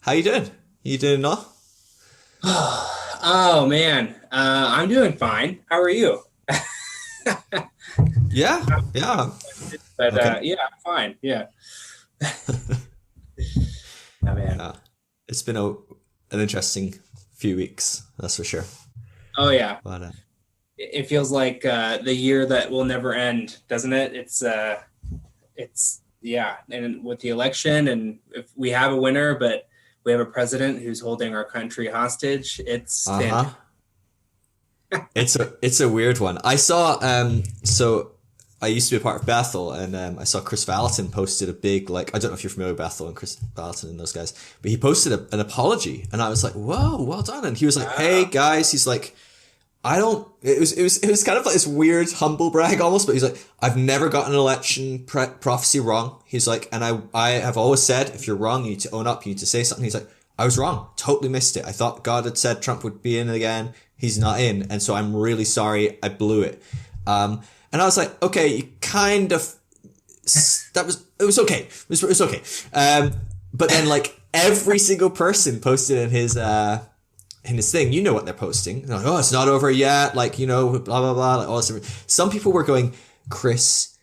How you doing? You doing well? Oh man, I'm doing fine. How are you? Yeah, yeah. But Okay. yeah, I'm fine. Yeah. Oh man. Yeah. It's been an interesting few weeks, that's for sure. Oh yeah. But It feels like the year that will never end, doesn't it? It's yeah. And with the election, and if we have a winner, but we have a president who's holding our country hostage, it's fantastic. uh-huh. It's a weird one. I saw so I used to be a part of Bethel, and I saw Chris Valentin posted a big, like, I don't know if you're familiar with Bethel and Chris Valentin and those guys, but he posted an apology, and I was like, whoa, well done. And he was like, hey Wow. guys, he's like, I don't. It was kind of like this weird humble brag almost, but he's like, I've never gotten an election prophecy wrong. He's like, and I have always said, if you're wrong, you need to own up. You need to say something. He's like, I was wrong. Totally missed it. I thought God had said Trump would be in again. He's not in, and so I'm really sorry. I blew it. And I was like, okay, you kind of. It was okay. It was okay. But then like every single person posted in his thing, you know what they're posting. They're like, oh, it's not over yet. Like, blah, blah, blah. Like, all this. Some people were going, Chris,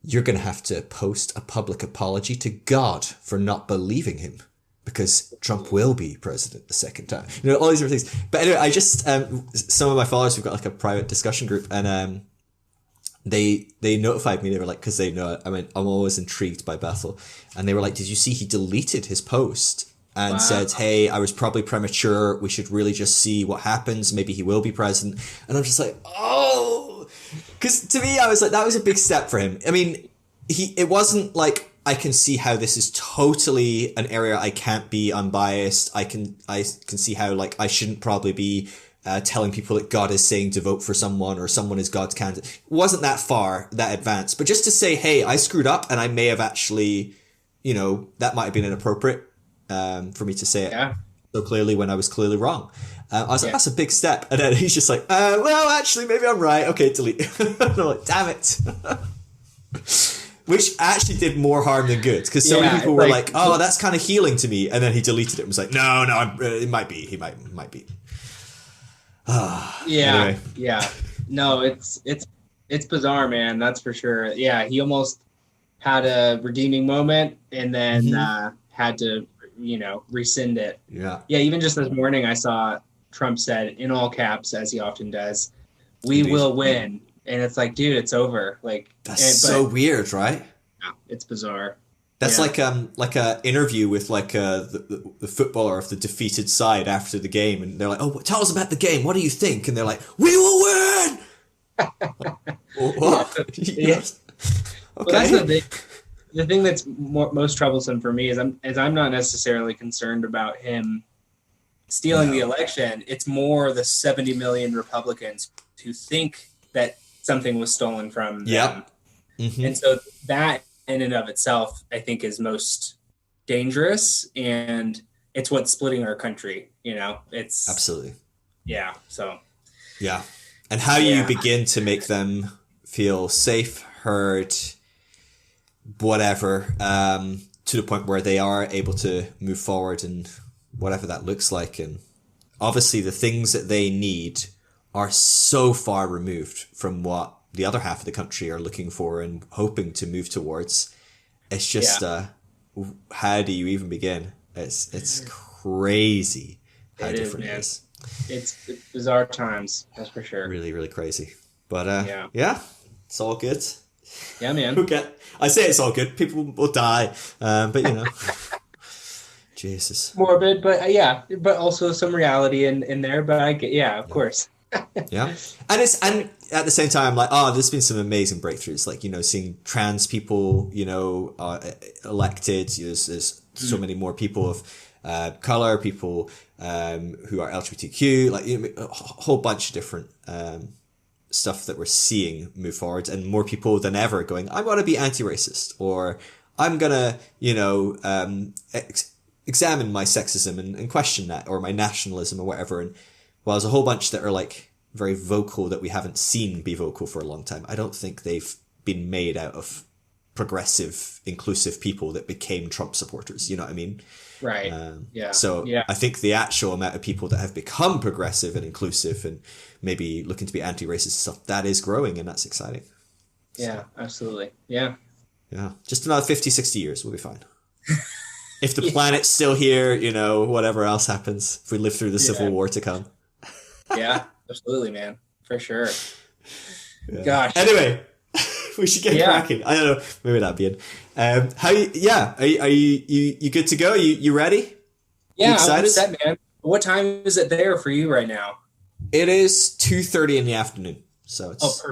you're going to have to post a public apology to God for not believing him because Trump will be president the second time. All these different things. But anyway, I just, some of my followers, we've got like a private discussion group, and they notified me. They were like, because they know, I mean, I'm always intrigued by Bethel. And they were like, did you see he deleted his post and Wow. said, hey, I was probably premature. We should really just see what happens. Maybe he will be president. And I'm just like, oh, because to me, I was like, that was a big step for him. I mean, it wasn't like, I can see how this is totally an area I can't be unbiased. I can see how like I shouldn't probably be telling people that God is saying to vote for someone or someone is God's candidate. It wasn't that far, that advanced. But just to say, hey, I screwed up and I may have actually, that might have been inappropriate for me to say it Yeah. so clearly when I was clearly wrong. I was like, Yeah. that's a big step. And then he's just like, well, actually, maybe I'm right. Okay, delete. And I'm like, damn it. Which actually did more harm than good. Because so many Yeah. people It's were like like, oh, that's kind of healing to me. And then he deleted it and was like, no, it might be. He might be. Yeah, Anyway. yeah. No, it's bizarre, man. That's for sure. Yeah, he almost had a redeeming moment and then Hmm. had to, rescind it. Yeah. Yeah, even just this morning, I saw Trump said in all caps, as he often does, "We Indeed. will win," and it's like, dude, it's over. Like, That's so but weird, right? yeah, it's bizarre. That's Yeah, like a interview with like the footballer of the defeated side after the game, and they're like, "Oh, tell us about the game. What do you think?" And they're like, "We will win." yeah, What? yeah. Yes. Well, that's the Okay. thing. The thing that's most troublesome for me is I'm not necessarily concerned about him stealing the No. election. It's more the 70 million Republicans who think that something was stolen from them. Yep. Hmm. And so that in and of itself, I think is most dangerous. And it's what's splitting our country. It's, Absolutely. yeah. So, Yeah. And how you yeah. begin to make them feel safe, heard, whatever, to the point where they are able to move forward and whatever that looks like. And obviously the things that they need are so far removed from what the other half of the country are looking for and hoping to move towards. It's Yeah. just, how do you even begin? It's crazy how It is, different it man. is. It's bizarre times. That's for sure. Really, really crazy. But Yeah. yeah, it's all good. Yeah, man. Okay, I say it's all good. People will die, but Jesus. Morbid, but yeah, but also some reality in there. But I get, yeah, of Yeah, course. yeah. And at the same time, like, there's been some amazing breakthroughs. Like, seeing trans people, elected. There's so many more people of color, people who are LGBTQ. Like, a whole bunch of different stuff that we're seeing move forward, and more people than ever going, I'm going to be anti-racist, or I'm going to, examine my sexism and question that, or my nationalism or whatever. And while there's a whole bunch that are like very vocal that we haven't seen be vocal for a long time, I don't think they've been made out of progressive, inclusive people that became Trump supporters. You know what I mean? Right. So I think the actual amount of people that have become progressive and inclusive and maybe looking to be anti-racist and stuff, that is growing, and that's exciting. Yeah, absolutely. Yeah. Yeah. Just another 50, 60 years, we'll be fine. If the planet's still here, you know, whatever else happens, if we live through the Civil War to come. Yeah, absolutely, man. For sure. Yeah. Gosh. Anyway, we should get cracking. I don't know. Maybe that'd be it. Are you good to go? You ready? Yeah, I'm set, man. What time is it there for you right now? It is 2:30 in the afternoon. So it's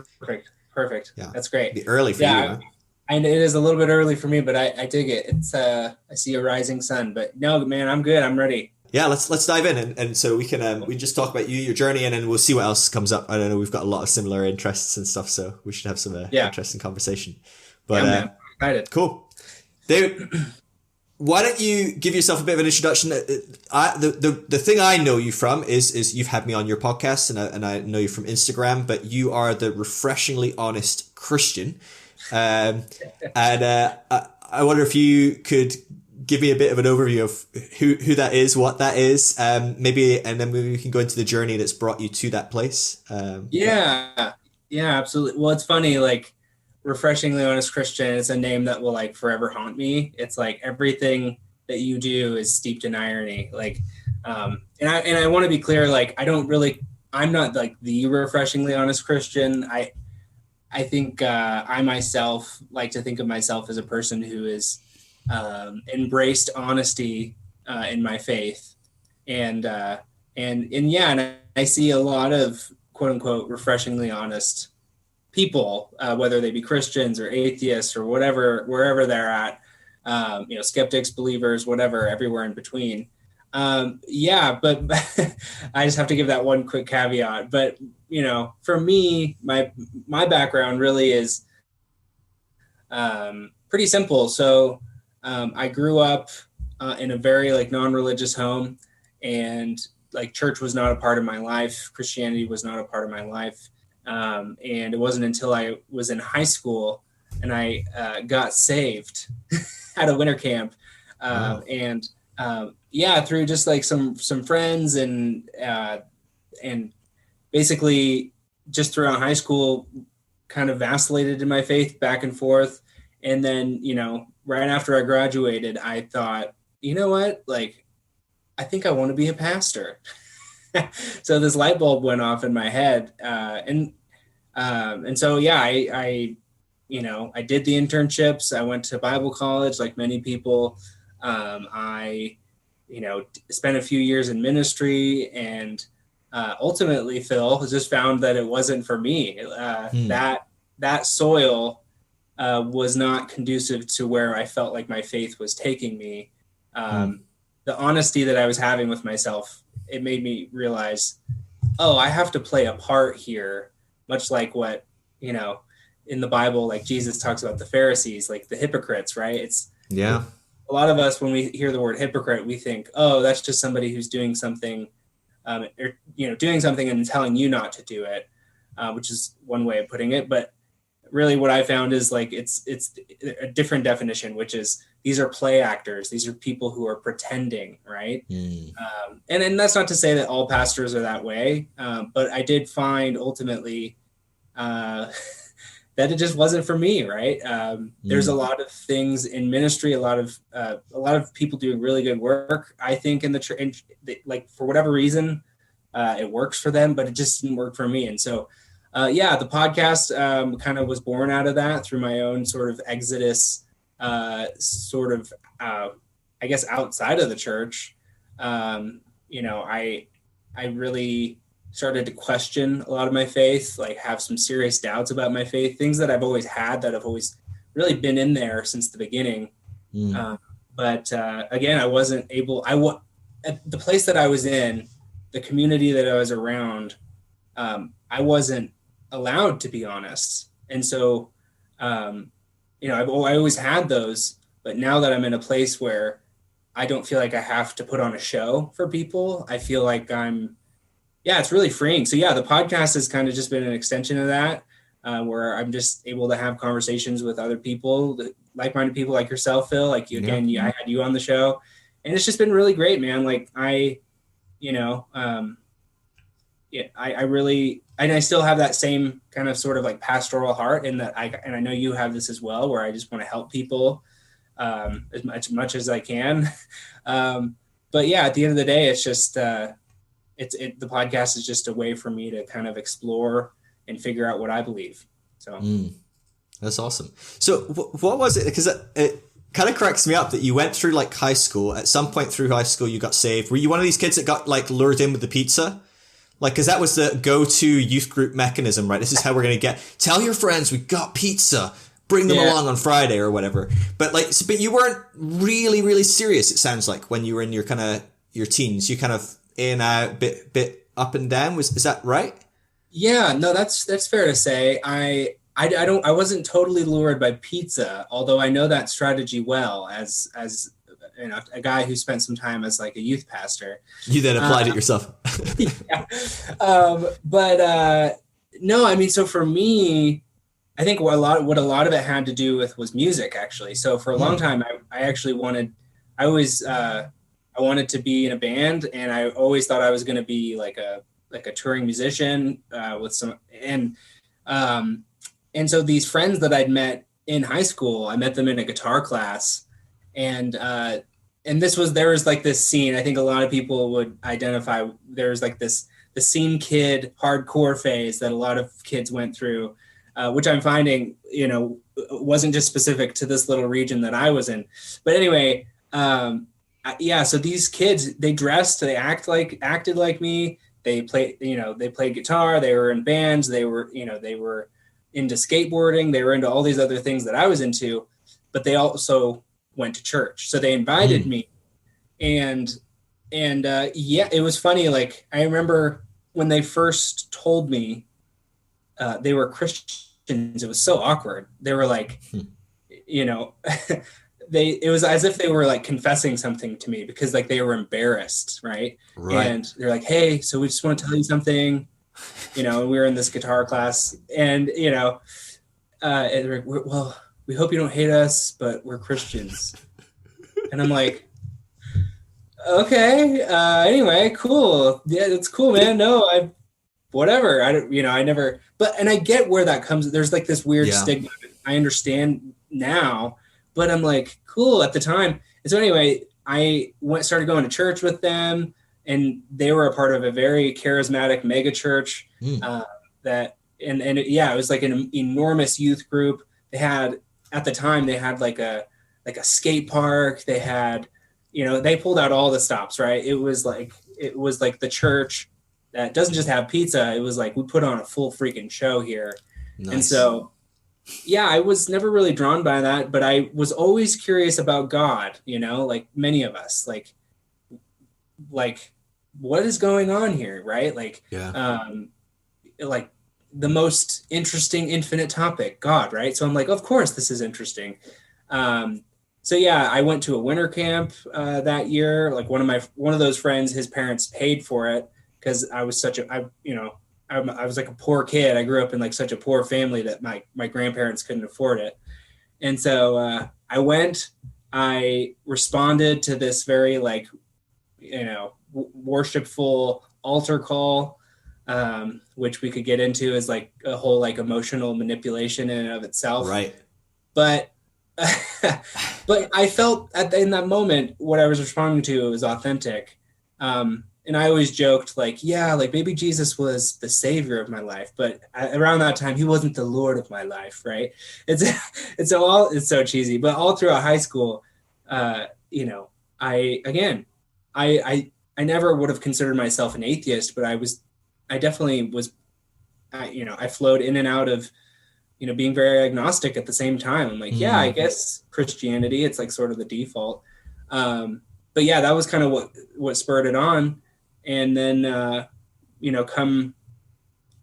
perfect. Yeah, that's great. It'd be early for you, man. And it is a little bit early for me, but I dig it. It's I see a rising sun, but no, man, I'm good. I'm ready. Yeah, let's dive in, and so we can we just talk about your journey, and then we'll see what else comes up. I don't know, we've got a lot of similar interests and stuff, so we should have some interesting conversation. But man, excited. Cool, David. Why don't you give yourself a bit of an introduction? The thing I know you from is you've had me on your podcast, and I know you from Instagram, but you are the refreshingly honest Christian. I wonder if you could give me a bit of an overview of who that is, what that is, maybe we can go into the journey that's brought you to that place. Yeah, absolutely. Well, it's funny, like refreshingly honest Christian is a name that will like forever haunt me. It's like everything that you do is steeped in irony. Like, and I want to be clear, like I'm not like the refreshingly honest Christian. I think I myself like to think of myself as a person who is embraced honesty in my faith, and I see a lot of quote unquote refreshingly honest people, whether they be Christians or atheists or wherever they're at, skeptics, believers, whatever, everywhere in between. But I just have to give that one quick caveat. But, for me, my background really is pretty simple. So I grew up in a very like non-religious home, and like church was not a part of my life. Christianity was not a part of my life. And it wasn't until I was in high school and I got saved at a winter camp. Through just like some friends and basically just throughout high school kind of vacillated in my faith back and forth. And then, right after I graduated, I thought, you know what, like, I think I want to be a pastor. So this light bulb went off in my head. I did the internships. I went to Bible college like many people. I spent a few years in ministry, and ultimately, Phil, just found that it wasn't for me. That soil was not conducive to where I felt like my faith was taking me. The honesty that I was having with myself, it made me realize, I have to play a part here, much like what, in the Bible, like Jesus talks about the Pharisees, like the hypocrites, right? A lot of us, when we hear the word hypocrite, we think, that's just somebody who's doing something, doing something and telling you not to do it, which is one way of putting it. But really what I found is like, it's a different definition, which is these are play actors. These are people who are pretending, right? And that's not to say that all pastors are that way. But I did find ultimately that it just wasn't for me, right? There's a lot of things in ministry, a lot of people doing really good work, I think, in the church, like for whatever reason, it works for them, but it just didn't work for me. And so, the podcast kind of was born out of that through my own sort of exodus, I guess outside of the church. I really started to question a lot of my faith, like have some serious doubts about my faith, things that I've always had that have always really been in there since the beginning. Again, I wasn't able, at the place that I was in, the community that I was around, I wasn't allowed to be honest. And so, I always had those, but now that I'm in a place where I don't feel like I have to put on a show for people, I feel like it's really freeing. So the podcast has kind of just been an extension of that. where I'm just able to have conversations with other people, like-minded people like yourself, Phil. Like you, again, I had you on the show, and it's just been really great, man. Like yeah, I really, and I still have that same kind of sort of like pastoral heart, in that and I know you have this as well, where I just want to help people as much as I can. But yeah, at the end of the day, it's just the podcast is just a way for me to kind of explore and figure out what I believe. So that's awesome. So what was it? Because it kind of cracks me up that you went through like high school. At some point through high school, you got saved. Were you one of these kids that got like lured in with the pizza? Like, because that was the go-to youth group mechanism, right? This is how we're going to tell your friends we got pizza, bring them along on Friday or whatever. But but you weren't really, really serious, it sounds like, when you were in your kind of, your teens. You kind of in, out, bit up and down. Is that right? Yeah, no, that's fair to say. I wasn't totally lured by pizza, although I know that strategy well as you know, a guy who spent some time as like a youth pastor. You then applied it yourself. Yeah. No, I mean, so for me, I think what a lot of it had to do with was music, actually. So for a long time, I wanted to be in a band, and I always thought I was going to be like a touring musician with some, and so these friends that I'd met in high school, I met them in a guitar class. And there was like this scene, I think a lot of people would identify. There was like the scene kid hardcore phase that a lot of kids went through, which I'm finding, you know, wasn't just specific to this little region that I was in. But anyway, so these kids, they acted like me. They played guitar, they were in bands, they were into skateboarding, they were into all these other things that I was into, but they also went to church. So they invited me, and it was funny. Like, I remember when they first told me they were Christians, it was so awkward. They were like, you know, it was as if they were like confessing something to me, because like they were embarrassed. Right. And they're like, hey, so we just want to tell you something, you know, we were in this guitar class, and, you know, well, we hope you don't hate us, but we're Christians. And I'm like, okay, anyway, cool. Yeah, that's cool, man. No, whatever. I never, and I get where that comes. There's like this weird stigma. I understand now, but I'm like, cool at the time. And so anyway, I started going to church with them, and they were a part of a very charismatic mega church it was like an enormous youth group. At the time, they had like a skate park. They had, you know, they pulled out all the stops, right? It was like the church that doesn't just have pizza. It was like, we put on a full freaking show here. Nice. And so, yeah, I was never really drawn by that, but I was always curious about God, you know, like many of us, like what is going on here, right? Like, like the most interesting infinite topic, God, right? So I'm like, of course this is interesting. So yeah, I went to a winter camp that year. Like one of those friends, his parents paid for it, because I was I was like a poor kid. I grew up in like such a poor family that my grandparents couldn't afford it. And so I went, I responded to this very like, you know, worshipful altar call, which we could get into as like a whole like emotional manipulation in and of itself. Right. But but I felt in that moment, what I was responding to was authentic. And I always joked like, yeah, like maybe Jesus was the savior of my life, but around that time, he wasn't the Lord of my life. Right. It's so cheesy, but all throughout high school, you know, I never would have considered myself an atheist, but I definitely was, I flowed in and out of, you know, being very agnostic at the same time. I'm like, yeah, I guess Christianity, it's like sort of the default. But yeah, that was kind of what spurred it on. And then, you know, and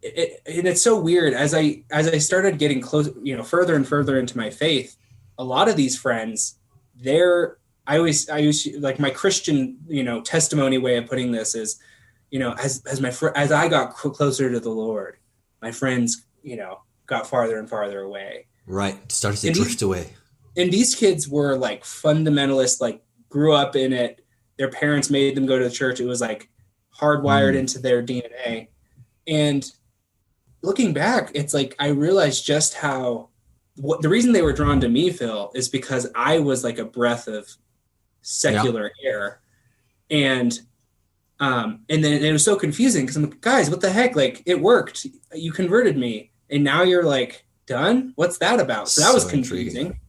it's so weird as I started getting close, you know, further and further into my faith, a lot of these friends, I always like my Christian, you know, testimony way of putting this is, you know, as I got closer to the Lord, my friends, you know, got farther and farther away. Right. Started to And drift away. and these kids were like fundamentalist, like grew up in it. Their parents made them go to church. It was like hardwired Mm. into their DNA. And looking back, it's like I realized just how what the reason they were drawn to me, Phil, is because I was like a breath of secular air. And then it was so confusing because I'm like, guys, what the heck? Like it worked. You converted me. And now you're like done? What's that about? So that was confusing. Intriguing.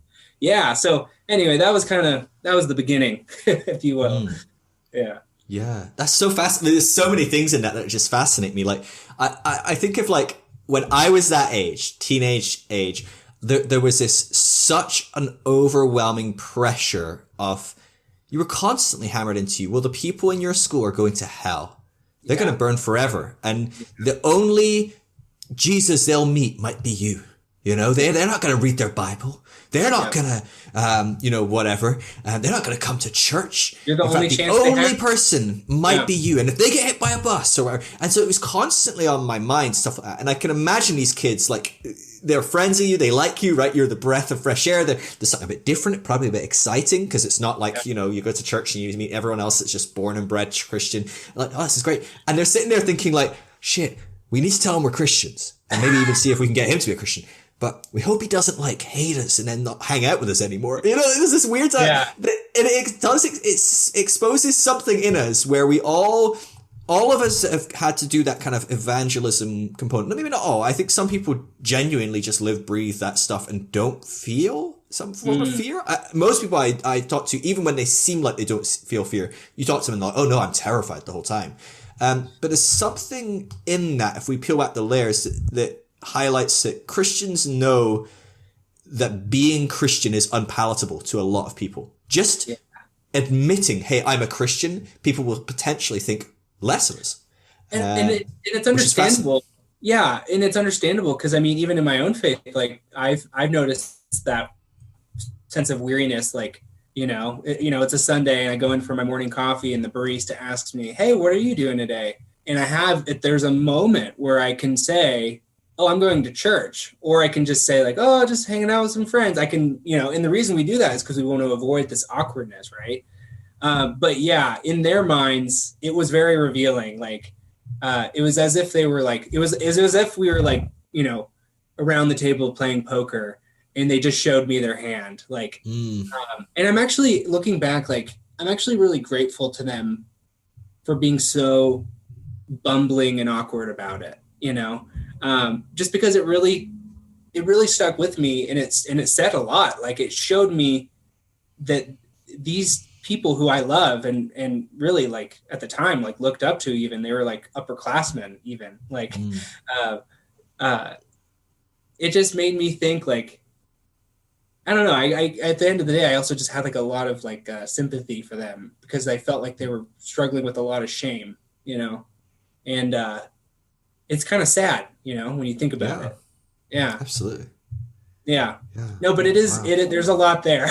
Yeah. So anyway, that was the beginning, if you will. Mm. Yeah. Yeah, that's so fascinating. There's so many things in that just fascinate me. Like, I think of like when I was that age, teenage age, there was such an overwhelming pressure of, you were constantly hammered into you. Well, the people in your school are going to hell. They're going to burn forever. And the only Jesus they'll meet might be you. You know, they're not going to read their Bible. They're not going to, whatever. They're not going to come to church. You're the only chance the they only have. person might be you. And if they get hit by a bus or whatever. And so it was constantly on my mind, stuff like that. And I can imagine these kids, like, they're friends of you. They like you, right? You're the breath of fresh air. There's something a bit different, probably a bit exciting, because it's not like, you go to church and you meet everyone else that's just born and bred Christian. Like, oh, this is great. And they're sitting there thinking like, shit, we need to tell him we're Christians and maybe even see if we can get him to be a Christian. But we hope he doesn't like hate us and then not hang out with us anymore. There's this weird time. Yeah. And it exposes something in us where we all of us have had to do that kind of evangelism component. Maybe not all. I think some people genuinely just live, breathe that stuff and don't feel some form of fear. Most people I talk to, even when they seem like they don't feel fear, you talk to them and like, oh no, I'm terrified the whole time. But there's something in that, if we peel back the layers, that highlights that Christians know that being Christian is unpalatable to a lot of people. Just admitting, hey, I'm a Christian, people will potentially think less of us. And it's understandable. Yeah, and it's understandable because I mean, even in my own faith, like I've noticed that sense of weariness. Like it's a Sunday and I go in for my morning coffee and the barista asks me, "Hey, what are you doing today?" And there's a moment where I can say, "Oh, I'm going to church," or I can just say like, "Oh, just hanging out with some friends." I can, and the reason we do that is because we want to avoid this awkwardness, right? But yeah, in their minds, it was very revealing. Like, it was as if they were like, it was as if we were like, around the table playing poker and they just showed me their hand. Like, and I'm actually looking back, like, I'm actually really grateful to them for being so bumbling and awkward about it, just because it really stuck with me and it said a lot. Like it showed me that these people who I love and really like at the time, like looked up to, even they were like upperclassmen even like, it just made me think like, I don't know. I at the end of the day, I also just had like a lot of like sympathy for them because I felt like they were struggling with a lot of shame, and it's kind of sad, when you think about it. Yeah, absolutely. Yeah. No, but it is. Wow. There's a lot there.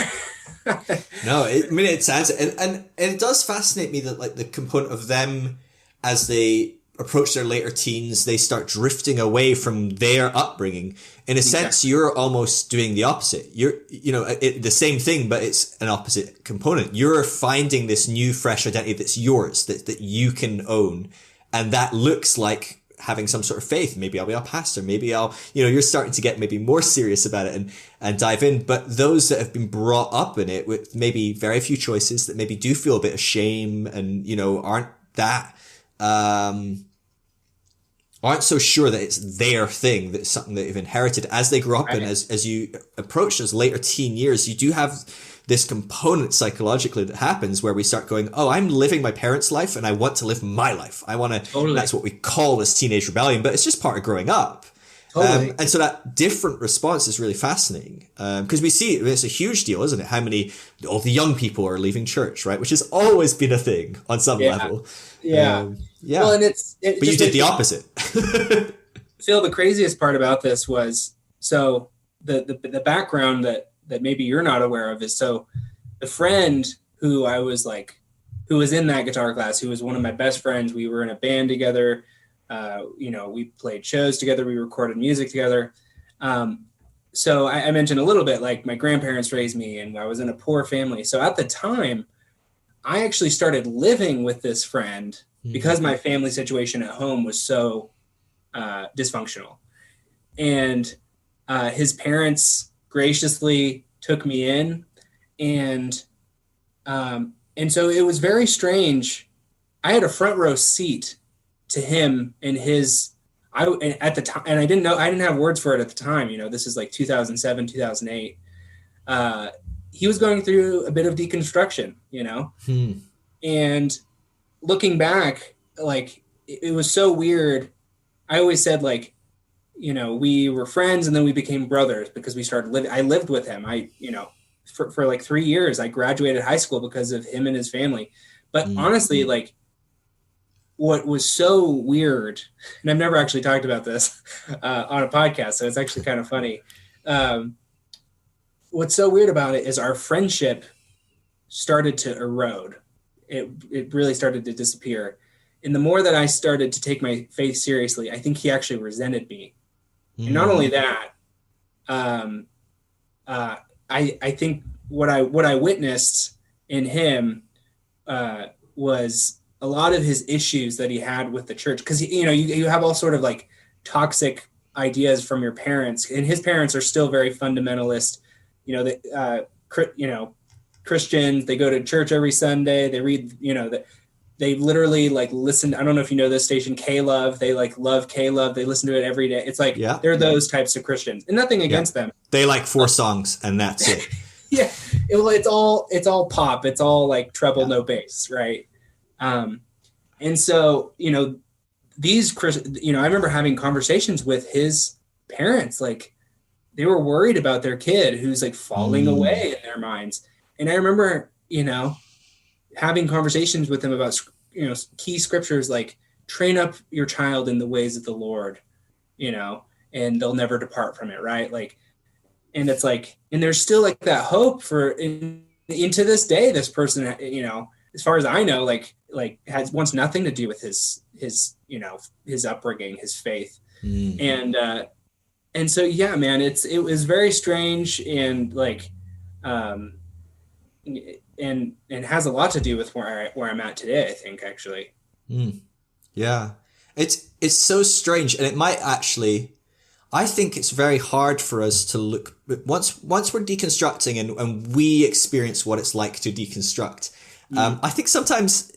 No, it sounds and it does fascinate me that like the component of them as they approach their later teens, they start drifting away from their upbringing. In a sense, you're almost doing the opposite. You're, the same thing, but it's an opposite component. You're finding this new, fresh identity that's yours, that you can own. And that looks like having some sort of faith. Maybe I'll be a pastor. Maybe you're starting to get maybe more serious about it and dive in. But those that have been brought up in it with maybe very few choices, that maybe do feel a bit of shame and, aren't that, aren't so sure that it's their thing, that it's something that they've inherited as they grow up. Right. And as you approach those later teen years, you do have this component psychologically that happens where we start going, oh, I'm living my parents' life and I want to live my life. I want to, totally. That's what we call this teenage rebellion, but it's just part of growing up. Totally. And so that different response is really fascinating. Because we see it's a huge deal, isn't it? All the young people are leaving church, right? Which has always been a thing on some level. Yeah. Well, and but you did the opposite. Phil, the craziest part about this was, so the background that maybe you're not aware of is, so the friend who was in that guitar class, who was one of my best friends, we were in a band together. We played shows together. We recorded music together. So I mentioned a little bit, like my grandparents raised me and I was in a poor family. So at the time, I actually started living with this friend Mm. because my family situation at home was so dysfunctional. And his parents graciously took me in, and so it was very strange. I had a front row seat to him and his. I at the time, and I didn't have words for it at the time. You know, this is like 2007, 2008. He was going through a bit of deconstruction. You know, Hmm. and looking back, like it was so weird. I always said like, you know, we were friends and then we became brothers because we started living. I lived with him. For like 3 years, I graduated high school because of him and his family. But Mm. honestly, like what was so weird, and I've never actually talked about this on a podcast, so it's actually kind of funny. Um, what's so weird about it is our friendship started to erode. It really started to disappear. And the more that I started to take my faith seriously, I think he actually resented me. And not Mm. only that, um, uh, I think what I witnessed in him was a lot of his issues that he had with the church, because you know you have all sort of like toxic ideas from your parents, and his parents are still very fundamentalist. You know, you know, Christians. They go to church every Sunday. They read, you know, that they literally like listen. I don't know if you know this station, K Love. They like love K Love. They listen to it every day. It's like Yeah. they're those types of Christians, and nothing Yeah. against them. They like 4 songs and that's it. Yeah, it's all pop. It's all like treble, Yeah. no bass, right? Um, and so you know I remember having conversations with his parents, like they were worried about their kid who's like falling Mm. away in their minds. And I remember, you know, having conversations with them about, you know, key scriptures like train up your child in the ways of the Lord, you know, and they'll never depart from it, right? Like, and it's like, and there's still like that hope for into this day, this person, you know, as far as I know, like has wants nothing to do with his you know his upbringing, his faith, Mm. and so yeah, man, it was very strange, and like um and has a lot to do with where I'm at today, I think, actually. Mm. Yeah. It's so strange, and it might actually, I think it's very hard for us to look once we're deconstructing and we experience what it's like to deconstruct. I think sometimes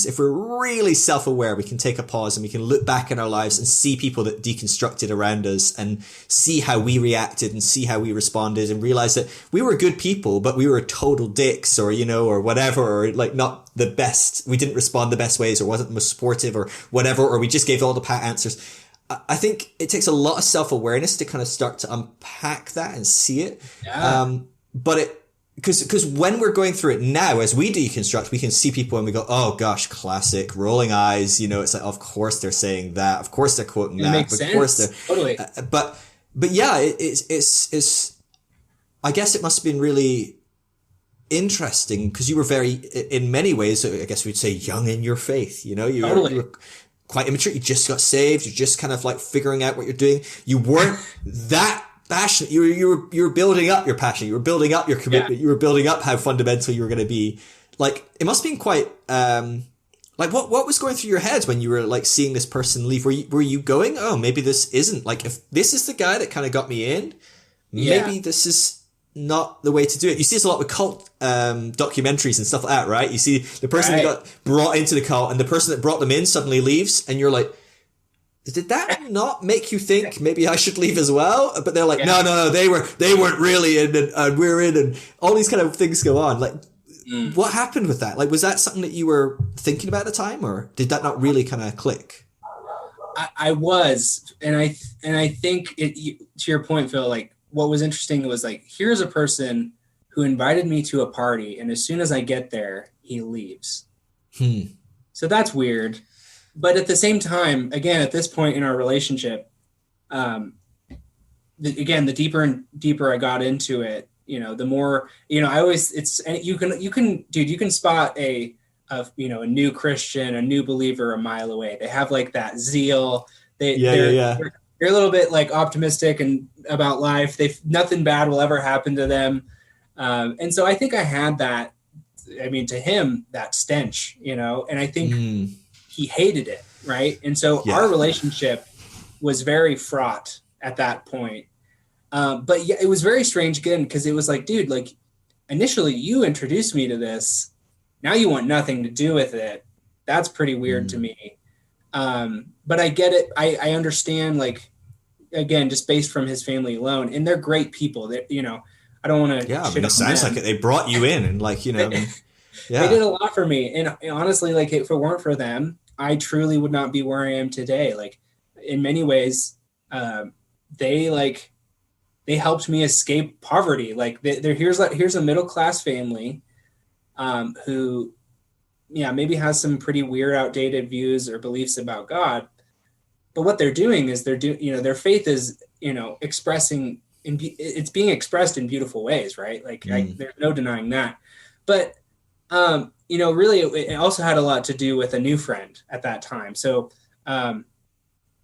if we're really self-aware, we can take a pause and we can look back in our lives and see people that deconstructed around us and see how we reacted and see how we responded and realize that we were good people, but we were total dicks or, you know, or whatever, or like not the best. We didn't respond the best ways or wasn't the most supportive or whatever, or we just gave all the pat answers. I think it takes a lot of self-awareness to kind of start to unpack that and see it. Yeah. But because when we're going through it now, as we deconstruct, we can see people and we go, oh gosh, classic, rolling eyes. You know, it's like, of course they're saying that. Of course they're quoting It that. makes Of sense. course they're, Totally. but yeah, it's, I guess it must have been really interesting because you were very, in many ways, I guess we'd say young in your faith. You know, Totally. you were quite immature. You just got saved. You're just kind of like figuring out what you're doing. You weren't that passionate. You were building up your passion. You were building up your commitment. Yeah. You were building up how fundamental you were going to be. Like, it must have been quite, like what was going through your head when you were like seeing this person leave? Were you going, oh, maybe this isn't, like, if this is the guy that kind of got me in, maybe this is not the way to do it. You see this a lot with cult documentaries and stuff like that, right? You see the person that got brought into the cult and the person that brought them in suddenly leaves, and you're like, did that not make you think maybe I should leave as well? But they're like, no, they weren't really in, and we're in, and all these kind of things go on. Like, what happened with that? Like, was that something that you were thinking about at the time, or did that not really kind of click? I was, and I think to your point, Phil, like what was interesting was like, here's a person who invited me to a party, and as soon as I get there, he leaves. So that's weird. But at the same time, again, at this point in our relationship, again, the deeper and deeper I got into it, you know, the more, you know, you can spot a new Christian, a new believer a mile away. They have like that zeal. They're They're a little bit like optimistic and about life. Nothing bad will ever happen to them. And so I think I had that, I mean, to him, that stench, and I think he hated it. Right. And so Yeah. our relationship was very fraught at that point. But yeah, it was very strange again, because it was like, dude, like initially you introduced me to this. Now you want nothing to do with it. That's pretty weird to me. But I get it. I understand, like, again, just based from his family alone, and they're great people that, I don't want to. Yeah. I mean, it sounds like it. They brought you in and like, yeah. They did a lot for me. And honestly, like if it weren't for them, I truly would not be where I am today. Like in many ways, they helped me escape poverty. Like here's a middle-class family, who, maybe has some pretty weird, outdated views or beliefs about God. But what they're doing is their faith is, expressing it's being expressed in beautiful ways, right? Like there's no denying that. But, really it also had a lot to do with a new friend at that time. So,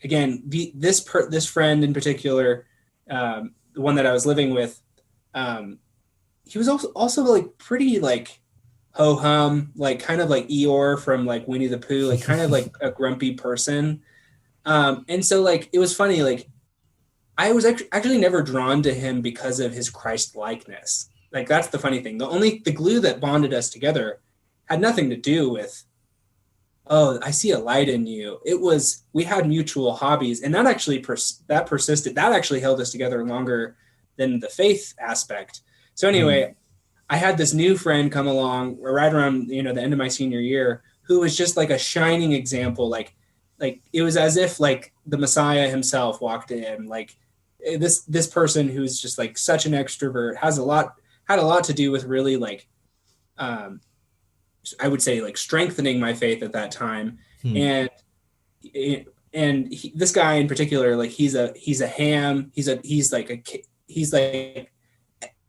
again, this friend in particular, the one that I was living with, he was also like pretty like ho-hum, like kind of like Eeyore from like Winnie the Pooh, like kind of like a grumpy person. And so like, it was funny, like I was actually never drawn to him because of his Christ likeness. Like, that's the funny thing. The glue that bonded us together had nothing to do with, oh, I see a light in you. It was, we had mutual hobbies, and that actually persisted. That actually held us together longer than the faith aspect. So anyway, I had this new friend come along right around, the end of my senior year, who was just like a shining example. Like it was as if like the Messiah himself walked in. Like this person who's just like such an extrovert had a lot to do with really like, I would say like strengthening my faith at that time. And this guy in particular, like he's a ham. He's like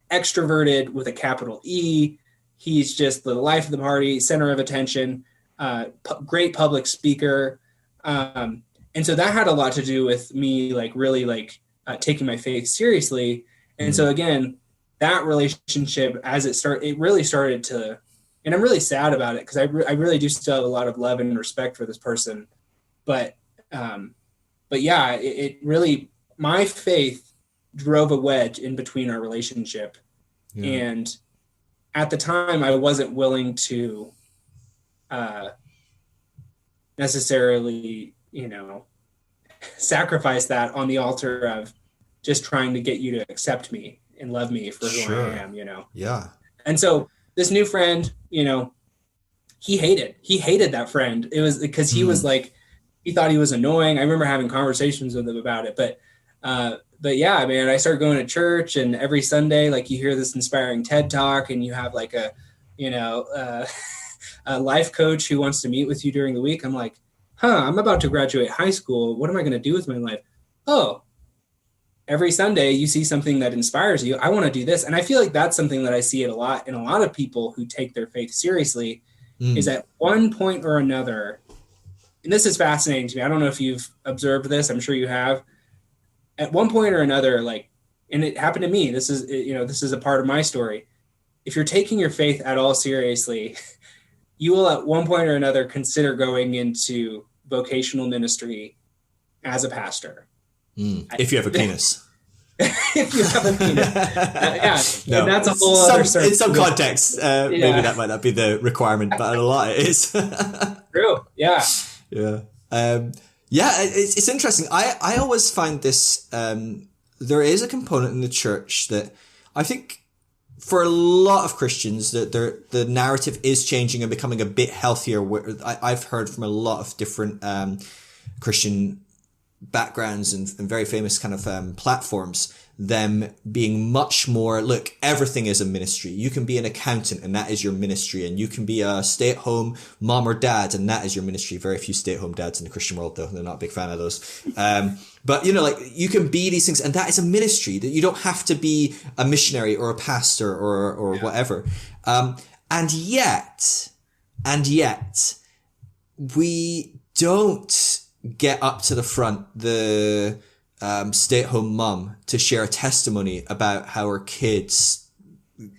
extroverted with a capital E. He's just the life of the party, center of attention, great public speaker. And so that had a lot to do with me, like really like taking my faith seriously. And so again, that relationship, it really started to, and I'm really sad about it, because I really do still have a lot of love and respect for this person. But yeah, it really, my faith drove a wedge in between our relationship. Yeah. And at the time I wasn't willing to necessarily, sacrifice that on the altar of just trying to get you to accept me and love me for who I am, Yeah. And so this new friend, he hated that friend. It was because he was like, he thought he was annoying. I remember having conversations with him about it, but yeah, man, I started going to church, and every Sunday, like you hear this inspiring TED talk, and you have like a life coach who wants to meet with you during the week. I'm like, I'm about to graduate high school. What am I going to do with my life? Oh, every Sunday you see something that inspires you. I want to do this. And I feel like that's something that I see it a lot in a lot of people who take their faith seriously, is at one point or another. And this is fascinating to me. I don't know if you've observed this. I'm sure you have. At one point or another, like, and it happened to me, this is a part of my story. If you're taking your faith at all seriously, you will at one point or another consider going into vocational ministry as a pastor. If you have a penis. If you have a penis. Yeah. No, and that's a whole other story. In some context, maybe that might not be the requirement, but in a lot it is. True. Yeah. Yeah. It's interesting. I always find this, there is a component in the church that I think for a lot of Christians that the narrative is changing and becoming a bit healthier. I've heard from a lot of different Christian backgrounds and very famous kind of platforms, them being much more, look, everything is a ministry. You can be an accountant and that is your ministry, and you can be a stay-at-home mom or dad and that is your ministry. Very few stay-at-home dads in the Christian world, though. They're not a big fan of those. But like you can be these things, and that is a ministry. That you don't have to be a missionary or a pastor or whatever. And yet we don't get up to the front stay-at-home mum to share a testimony about how her kids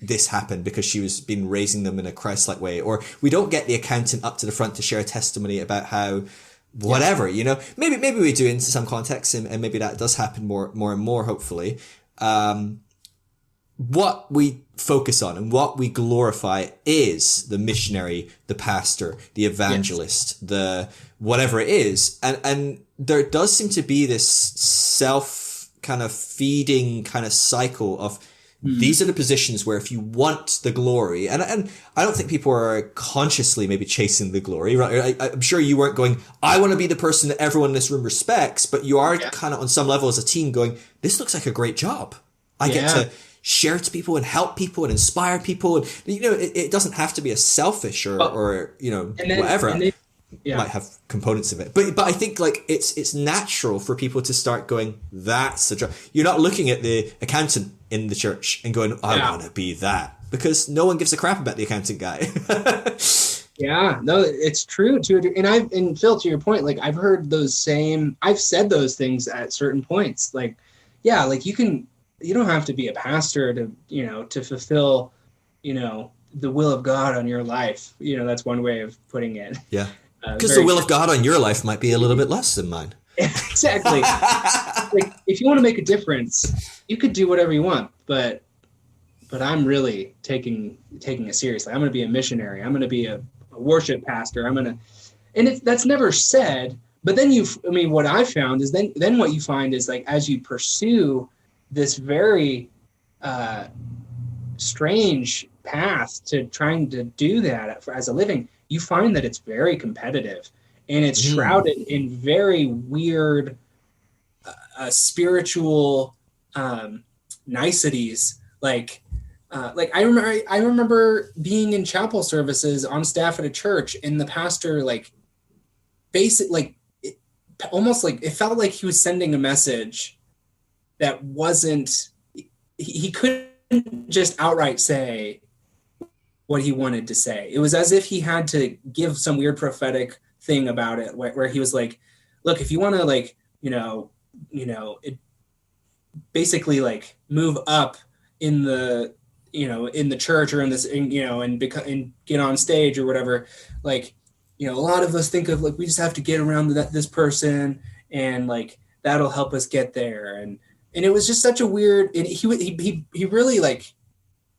this happened because she was been raising them in a Christ-like way, or we don't get the accountant up to the front to share a testimony about how whatever, you know, maybe we do in some contexts, and maybe that does happen more and more, hopefully. What we focus on and what we glorify is the missionary, the pastor, the evangelist, the whatever it is. And there does seem to be this self kind of feeding kind of cycle of these are the positions where if you want the glory, and I don't think people are consciously maybe chasing the glory, right? I'm sure you weren't going, I want to be the person that everyone in this room respects, but you are kind of on some level as a team going, this looks like a great job. I get to share to people and help people and inspire people. And, you know, it doesn't have to be a selfish or you know, whatever. Might have components of it. But I think like it's natural for people to start going, that's a job. You're not looking at the accountant in the church and going, I want to be that. Because no one gives a crap about the accountant guy. Yeah, no, it's true too. And Phil, to your point, like I've said those things at certain points. Like, yeah, like you don't have to be a pastor to, you know, to fulfill, you know, the will of God on your life. You know, that's one way of putting it. Yeah. Because the will of God on your life might be a little bit less than mine. Exactly. Like, if you want to make a difference, you could do whatever you want, but I'm really taking it seriously. I'm going to be a missionary. I'm going to be a worship pastor. And that's never said, but then what I found is then what you find is like, as you pursue this very strange path to trying to do that as a living, you find that it's very competitive and it's shrouded in very weird spiritual niceties. Like I remember being in chapel services on staff at a church, and the pastor almost like it felt like he was sending a message that wasn't, he couldn't just outright say what he wanted to say. It was as if he had to give some weird prophetic thing about it, where he was like, look, if you want to it basically like move up in the, in the church or in this, and get on stage or whatever, like, a lot of us think of like, we just have to get around this person and like, that'll help us get there. And it was just such a weird, and he really like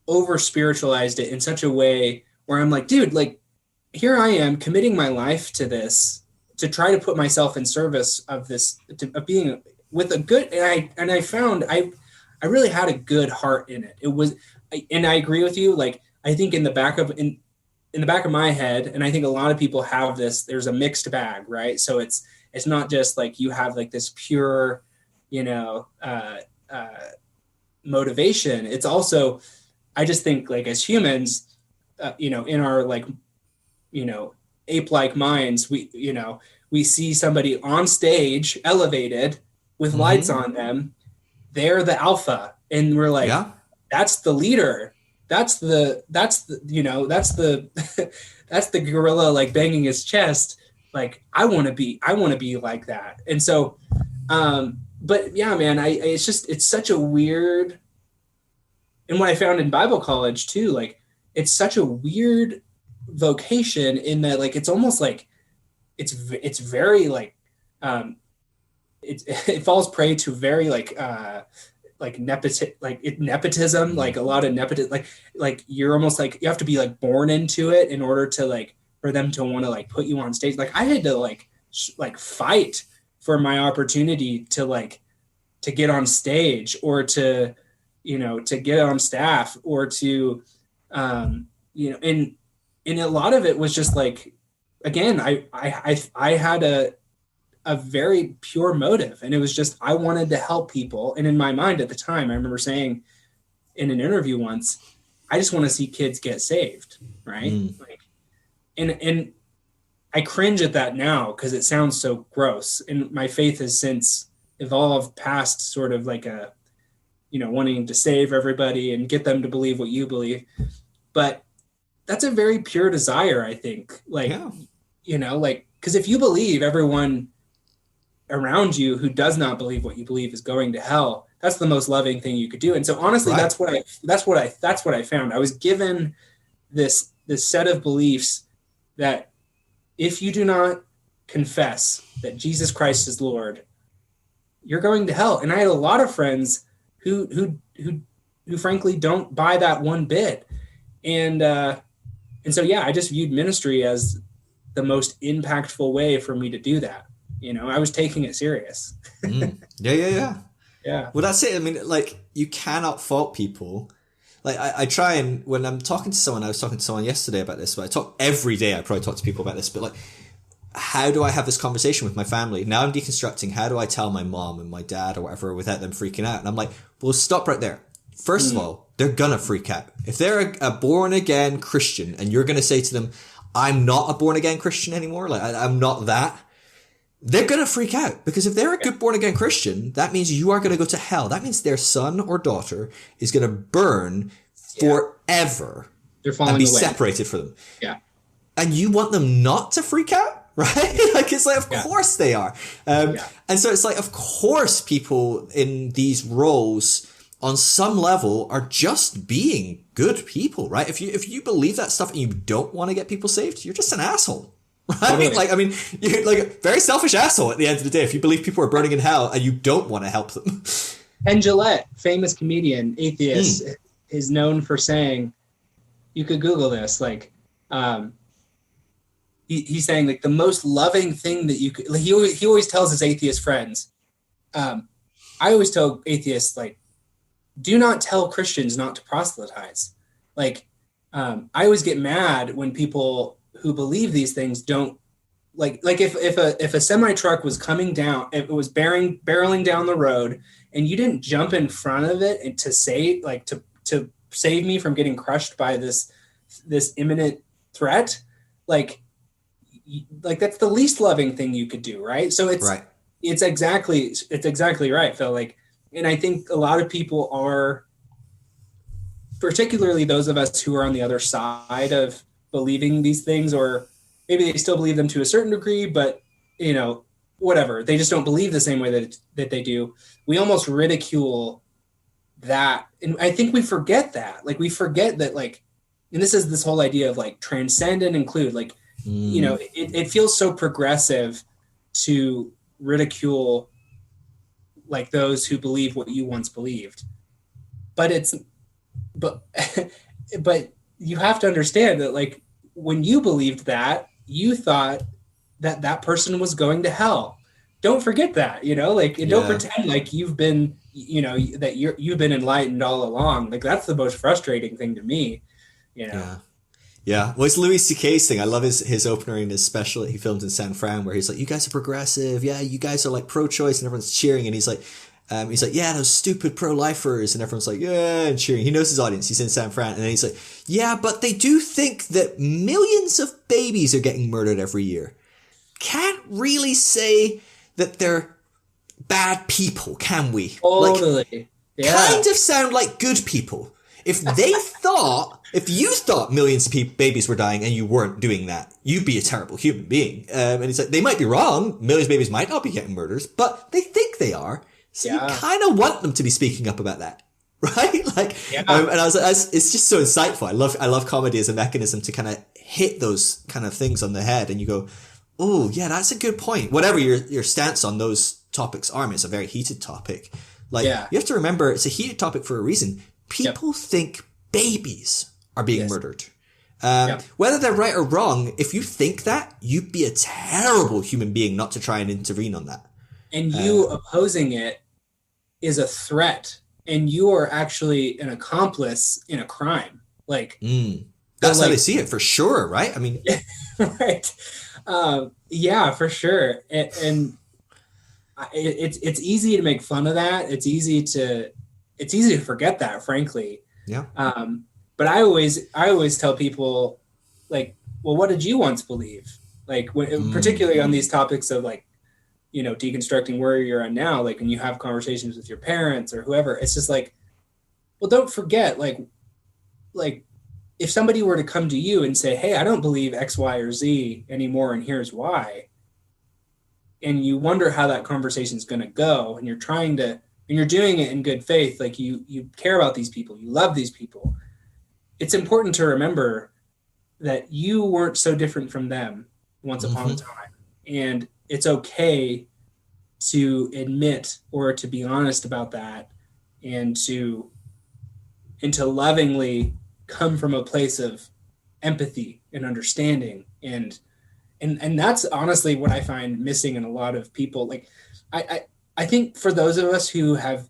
over spiritualized it in such a way where I'm like, dude, like here I am committing my life to this, to try to put myself in service of this, of being with a good, and I found I really had a good heart in it. It was, and I agree with you. Like, I think in the back of my head, and I think a lot of people have this, there's a mixed bag, right? So it's not just like you have like this pure, motivation. It's also, I just think like as humans, in our like, ape-like minds, we see somebody on stage elevated with lights on them. They're the alpha. And we're like, that's the leader. That's the that's the gorilla like banging his chest. Like, I want to be like that. And so, but yeah, man, it's such a weird, and what I found in Bible college too, like it's such a weird vocation in that, like, it's almost like it's very like, it falls prey to very nepotism, like a lot of nepotism, like you're almost like you have to be like born into it in order to like for them to want to like put you on stage. Like I had to like fight for my opportunity to get on stage or to get on staff or to and a lot of it was just like, again, I had a very pure motive, and it was just I wanted to help people. And in my mind at the time, I remember saying in an interview once, I just want to see kids get saved, right? Like, and I cringe at that now because it sounds so gross, and my faith has since evolved past sort of like a wanting to save everybody and get them to believe what you believe. But that's a very pure desire, I think. Like, because if you believe everyone around you who does not believe what you believe is going to hell, that's the most loving thing you could do. And so honestly, Right. that's what I found. I was given this set of beliefs that if you do not confess that Jesus Christ is Lord, you're going to hell. And I had a lot of friends who frankly don't buy that one bit. And so, yeah, I just viewed ministry as the most impactful way for me to do that. You know, I was taking it serious. Yeah. Yeah. Well, that's it. I mean, like, you cannot fault people. Like, I try and, when I'm talking to someone, I was talking to someone yesterday about this, but I talk every day, I probably talk to people about this, but like, how do I have this conversation with my family? Now I'm deconstructing. How do I tell my mom and my dad or whatever without them freaking out? And I'm like, well, stop right there. First of all, they're gonna freak out. If they're a born again Christian and you're gonna say to them, I'm not a born again Christian anymore, like I'm not that, they're gonna freak out. Because if they're a good born again Christian, that means you are gonna go to hell. That means their son or daughter is gonna burn forever They're falling and be away. separated from them. Yeah. And you want them not to freak out? Right? Like, it's like, of course they are. And so it's like, of course people in these roles on some level are just being good people, right? If you believe that stuff and you don't want to get people saved, you're just an asshole. Right? Totally. Like, I mean, you're like a very selfish asshole at the end of the day if you believe people are burning in hell and you don't want to help them. Penn Jillette, famous comedian, atheist, is known for saying, you could Google this, like, he's saying like the most loving thing that you could, like, he always tells his atheist friends, I always tell atheists, like, do not tell Christians not to proselytize. Like, I always get mad when people who believe these things don't, like if a semi truck was coming down, if it was barreling down the road and you didn't jump in front of it and to save me from getting crushed by this imminent threat, like that's the least loving thing you could do, right? So it's exactly right, Phil. Like, and I think a lot of people are, particularly those of us who are on the other side of believing these things, or maybe they still believe them to a certain degree, but you know, whatever, they just don't believe the same way that they do. We almost ridicule that, and I think we forget that. Like, we forget that, like, and this is this whole idea of like transcend and include. Like, you know, it feels so progressive to ridicule like those who believe what you once believed, but you have to understand that, like, when you believed that, you thought that person was going to hell. Don't forget that, you know, like, and don't pretend like you've been, you know, that you've been enlightened all along. Like, that's the most frustrating thing to me, you know. Yeah. Well, it's Louis C.K.'s thing. I love his opener in his special that he filmed in San Fran, where he's like, you guys are progressive. Yeah, you guys are like pro-choice, and everyone's cheering. And he's like, yeah, those stupid pro-lifers. And everyone's like, yeah, and cheering. He knows his audience. He's in San Fran. And then he's like, yeah, but they do think that millions of babies are getting murdered every year. Can't really say that they're bad people, can we? Totally. Like, kind of sound like good people. If you thought millions of babies were dying and you weren't doing that, you'd be a terrible human being. And it's like, they might be wrong. Millions of babies might not be getting murders, but they think they are. So you kind of want them to be speaking up about that. Right? Like, and I was like, it's just so insightful. I love comedy as a mechanism to kind of hit those kind of things on the head. And you go, oh yeah, that's a good point. Whatever your stance on those topics are, I mean, it's a very heated topic. Like, you have to remember, it's a heated topic for a reason. People think babies are being murdered. Whether they're right or wrong, if you think that, you'd be a terrible human being not to try and intervene on that. And you opposing it is a threat, and you are actually an accomplice in a crime. Like, that's how they see it, for sure, right? I mean, right? Yeah, for sure. And it's easy to make fun of that. It's easy to forget that, frankly. Yeah. But I always tell people, like, well, what did you once believe? Like, particularly on these topics of, like, you know, deconstructing where you're at now, like when you have conversations with your parents or whoever, it's just like, well, don't forget, like if somebody were to come to you and say, hey, I don't believe X, Y, or Z anymore, and here's why, and you wonder how that conversation is going to go, and you're doing it in good faith, like you care about these people, you love these people. It's important to remember that you weren't so different from them once upon a Mm-hmm. time, and it's okay to admit or to be honest about that, and to lovingly come from a place of empathy and understanding, and that's honestly what I find missing in a lot of people. Like I think for those of us who have,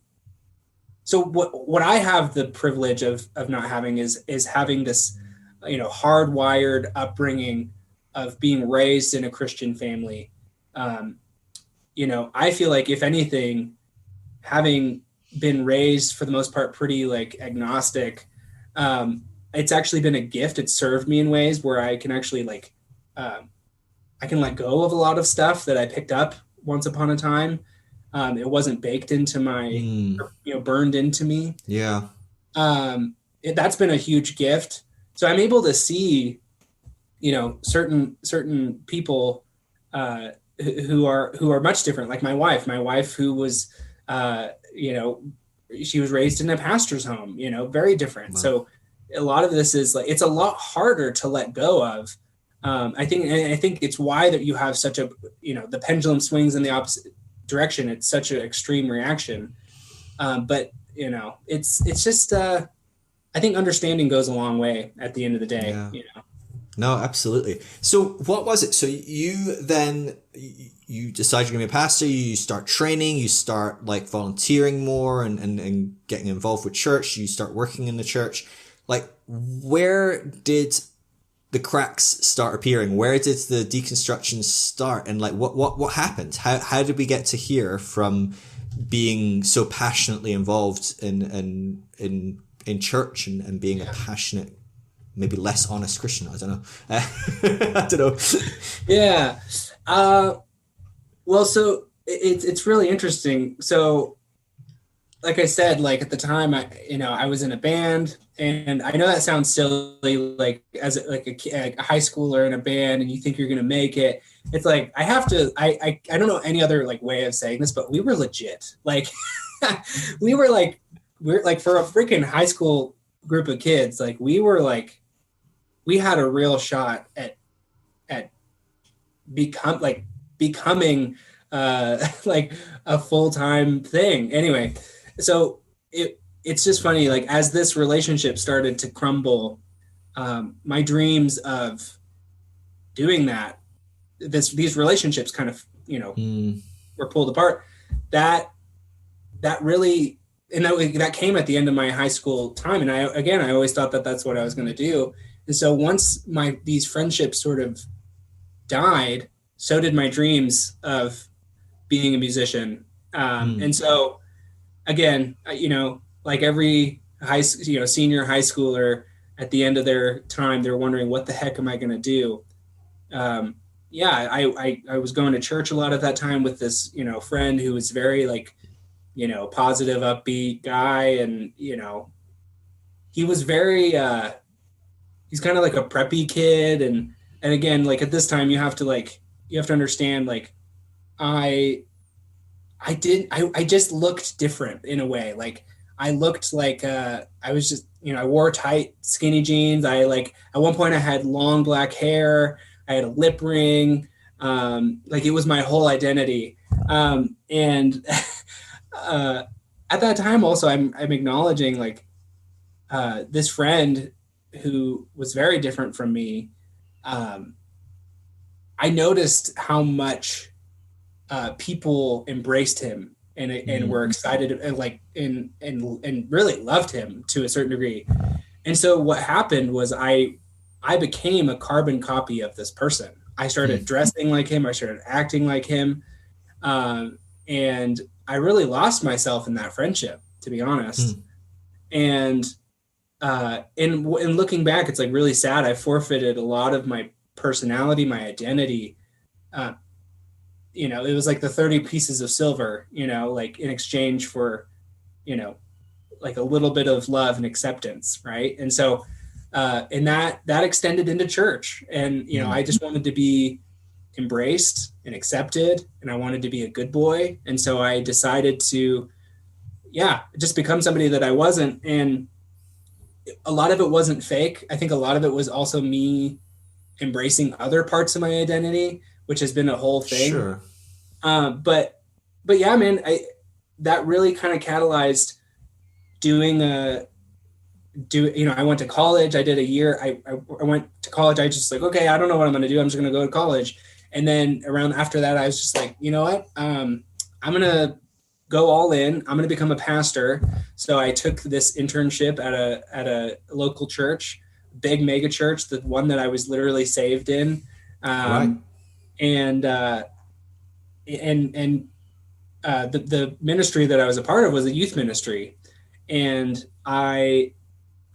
so what I have the privilege of not having is having this, hardwired upbringing of being raised in a Christian family. um, I feel like, if anything, having been raised for the most part pretty like agnostic, um, it's actually been a gift. It's served me in ways where I can actually like, um, I can let go of a lot of stuff that I picked up once upon a time. It wasn't baked into my, Mm. burned into me. Yeah. That's been a huge gift. So I'm able to see, certain people, who are much different. Like my wife who was, she was raised in a pastor's home, very different. Wow. So a lot of this is like, it's a lot harder to let go of. I think it's why that you have such a, the pendulum swings in the opposite direction. It's such an extreme reaction. But it's just, I think understanding goes a long way at the end of the day. Yeah. No, absolutely. So what was it? So you decide you're gonna be a pastor, you start training, you start like volunteering more and getting involved with church, you start working in the church. Like, where did the cracks start appearing? Where did the deconstruction start? And like what happened? How did we get to here from being so passionately involved in church and being a passionate, maybe less honest Christian? I don't know. I don't know. Yeah. Well, so it's really interesting. So, like I said, like at the time, I was in a band, and I know that sounds silly, like as like a high schooler in a band, and you think you're gonna make it. It's like I have to. I don't know any other like way of saying this, but we were legit. Like we're like for a freaking high school group of kids, like we had a real shot at becoming like a full-time thing. Anyway, so it's just funny, like as this relationship started to crumble, my dreams of doing that, these relationships kind of were pulled apart. That really, and that came at the end of my high school time, and I always thought that that's what I was going to do. And so once these friendships sort of died, so did my dreams of being a musician. And so again, like every senior high schooler, at the end of their time, they're wondering, what the heck am I going to do? I was going to church a lot at that time with this, friend who was very like, positive, upbeat guy. And, he was very, he's kind of like a preppy kid. And again, like at this time you have to understand, like, I just looked different in a way. Like I looked like, I was just, I wore tight, skinny jeans. At one point I had long black hair. I had a lip ring. Like it was my whole identity. And at that time also I'm acknowledging like, this friend who was very different from me. I noticed how much people embraced him and were excited and really loved him to a certain degree. And so what happened was I became a carbon copy of this person. I started dressing like him. I started acting like him. And I really lost myself in that friendship, to be honest. And in looking back, it's like really sad. I forfeited a lot of my personality, my identity. It was like the 30 pieces of silver, like in exchange for, like a little bit of love and acceptance. Right. And so, and that extended into church. And, I just wanted to be embraced and accepted, and I wanted to be a good boy. And so I decided to, just become somebody that I wasn't. And a lot of it wasn't fake. I think a lot of it was also me embracing other parts of my identity, which has been a whole thing. Sure. But yeah, man, that really kind of catalyzed I went to college. I did a year. I went to college. I just like, okay, I don't know what I'm going to do. I'm just going to go to college. And then around after that, I was just like, you know what? I'm going to go all in. I'm going to become a pastor. So I took this internship at a local church, big mega church, the one that I was literally saved in. Right. And the ministry that I was a part of was a youth ministry. And I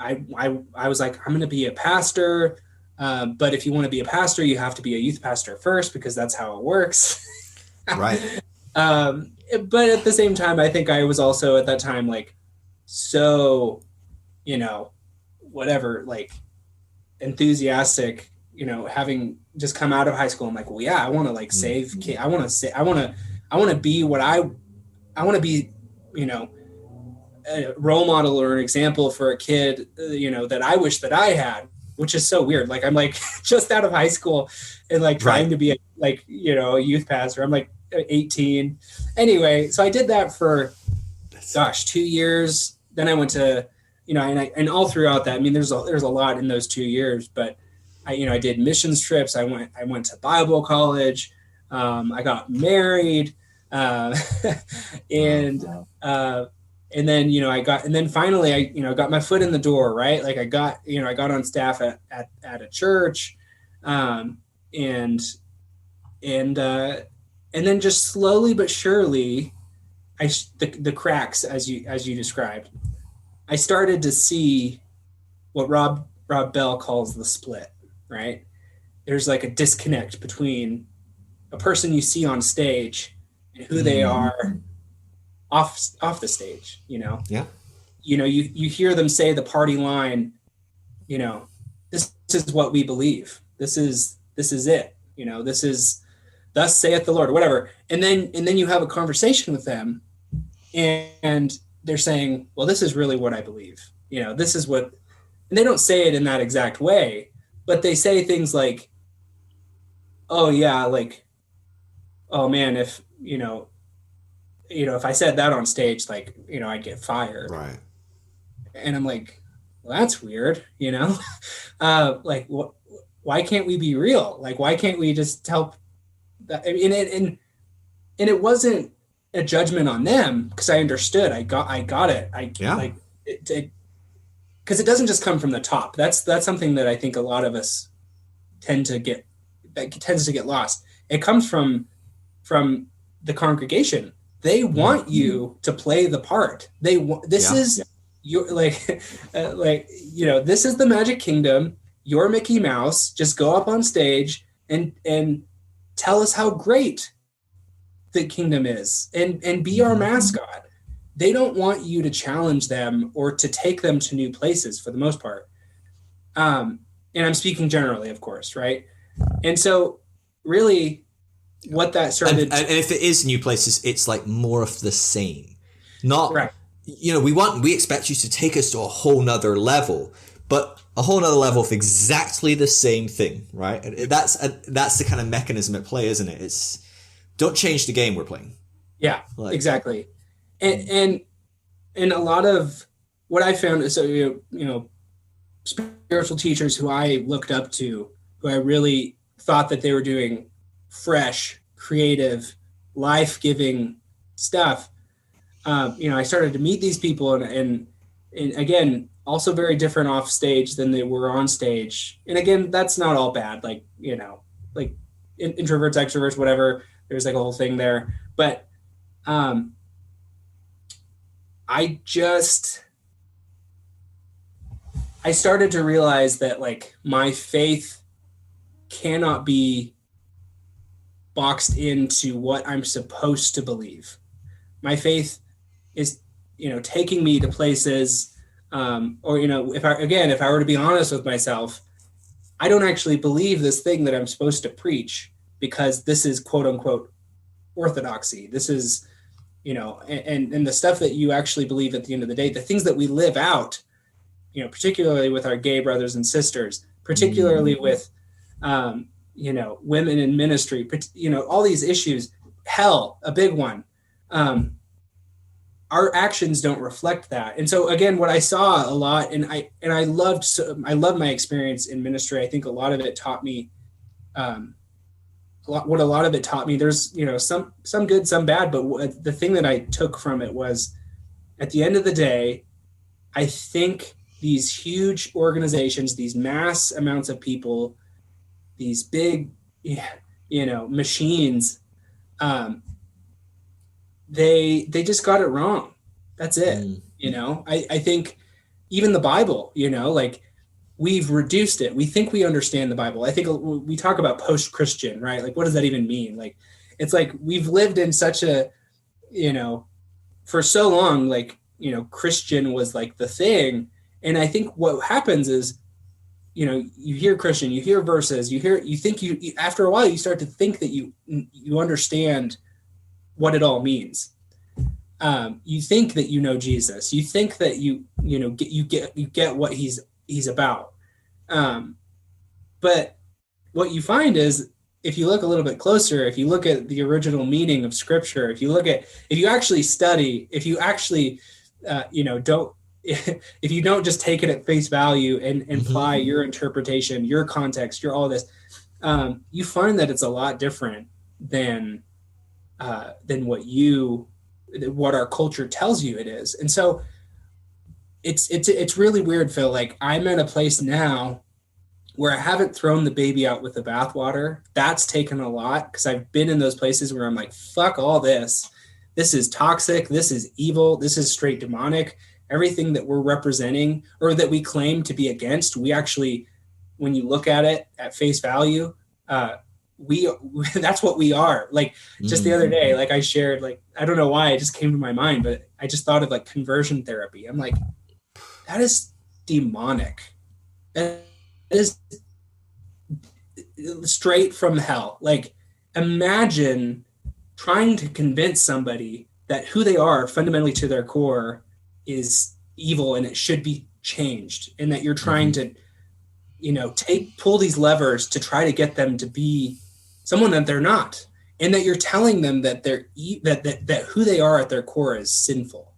was like, I'm going to be a pastor. But if you want to be a pastor, you have to be a youth pastor first, because that's how it works. Right. But at the same time, I think I was also at that time, like, so, whatever, like enthusiastic, having just come out of high school. I'm like, well, yeah, I want to like save kids. I want to be what I want to be, a role model or an example for a kid, that I wish that I had, which is so weird. Like, I'm like just out of high school and like trying to be a youth pastor. I'm like 18. Anyway, so I did that for, 2 years. Then I went to, and all throughout that, I mean, there's a lot in those 2 years, but I did missions trips. I went to Bible college. I got married. And then, and then finally I got my foot in the door, right? Like I got on staff at a church, and then just slowly but surely, the cracks, as you described, I started to see what Rob Bell calls the split, right? There's like a disconnect between a person you see on stage and who they are off the stage, Yeah. You hear them say the party line, this is what we believe. This is it. This is thus saith the Lord, or whatever. And then you have a conversation with them and they're saying, well, this is really what I believe. This is what, and they don't say it in that exact way, but they say things like, oh yeah, like, oh man, if I said that on stage, like, I'd get fired. Right. And I'm like, well, that's weird, like, why can't we be real? Like, why can't we just tell that? And it wasn't a judgment on them, because I understood. I got it. Like it, because it doesn't just come from the top. That's something that I think a lot of us tends to get lost. It comes from the congregation. They want you to play the part. This is your this is the Magic Kingdom. You're Mickey Mouse. Just go up on stage and tell us how great the kingdom is and be our mascot. They don't want you to challenge them or to take them to new places, for the most part. And I'm speaking generally, of course, right? And so really what that started... And if it is new places, it's like more of the same. Not, right. We expect you to take us to a whole nother level, but a whole nother level of exactly the same thing, right? That's the kind of mechanism at play, isn't it? It's, don't change the game we're playing. Yeah, exactly. And a lot of what I found is, spiritual teachers who I looked up to, who I really thought that they were doing fresh, creative, life-giving stuff. I started to meet these people and again, also very different off stage than they were on stage. And again, that's not all bad. Like, like introverts, extroverts, whatever. There's like a whole thing there. But I started to realize that like my faith cannot be boxed into what I'm supposed to believe. My faith is, taking me to places, or, if I were to be honest with myself, I don't actually believe this thing that I'm supposed to preach, because this is quote unquote orthodoxy. This is, and the stuff that you actually believe at the end of the day, the things that we live out, particularly with our gay brothers and sisters, particularly with, women in ministry, all these issues, hell, a big one. Our actions don't reflect that. And so again, what I saw a lot, and I loved my experience in ministry. I think a lot of it taught me, there's, some good, some bad, but the thing that I took from it was, at the end of the day, I think these huge organizations, these mass amounts of people, these big, machines, they just got it wrong. That's it. I think even the Bible, we've reduced it. We think we understand the Bible. I think we talk about post-Christian, right? Like, what does that even mean? Like, it's like we've lived in such a, for so long, like, Christian was like the thing. And I think what happens is, you hear Christian, you hear verses, after a while, you start to think that you understand what it all means. You think that Jesus. You think that you get what he's about. But what you find is, if you look a little bit closer, if you look at the original meaning of Scripture, if you actually study, if you actually if you don't just take it at face value and apply your interpretation, your context, your all this, you find that it's a lot different than what our culture tells you it is. And so it's really weird, Phil. Like, I'm at a place now where I haven't thrown the baby out with the bathwater. That's taken a lot, because I've been in those places where I'm like, fuck all this. This is toxic. This is evil. This is straight demonic. Everything that we're representing, or that we claim to be against, we actually, when you look at it at face value, that's what we are. Like, just the other day, like I shared, like, I don't know why it just came to my mind, but I just thought of like conversion therapy. I'm like, that is demonic. That is straight from hell. Like, imagine trying to convince somebody that who they are fundamentally to their core is evil and it should be changed, and that you're trying to, pull these levers to try to get them to be someone that they're not, and that you're telling them that they're that who they are at their core is sinful.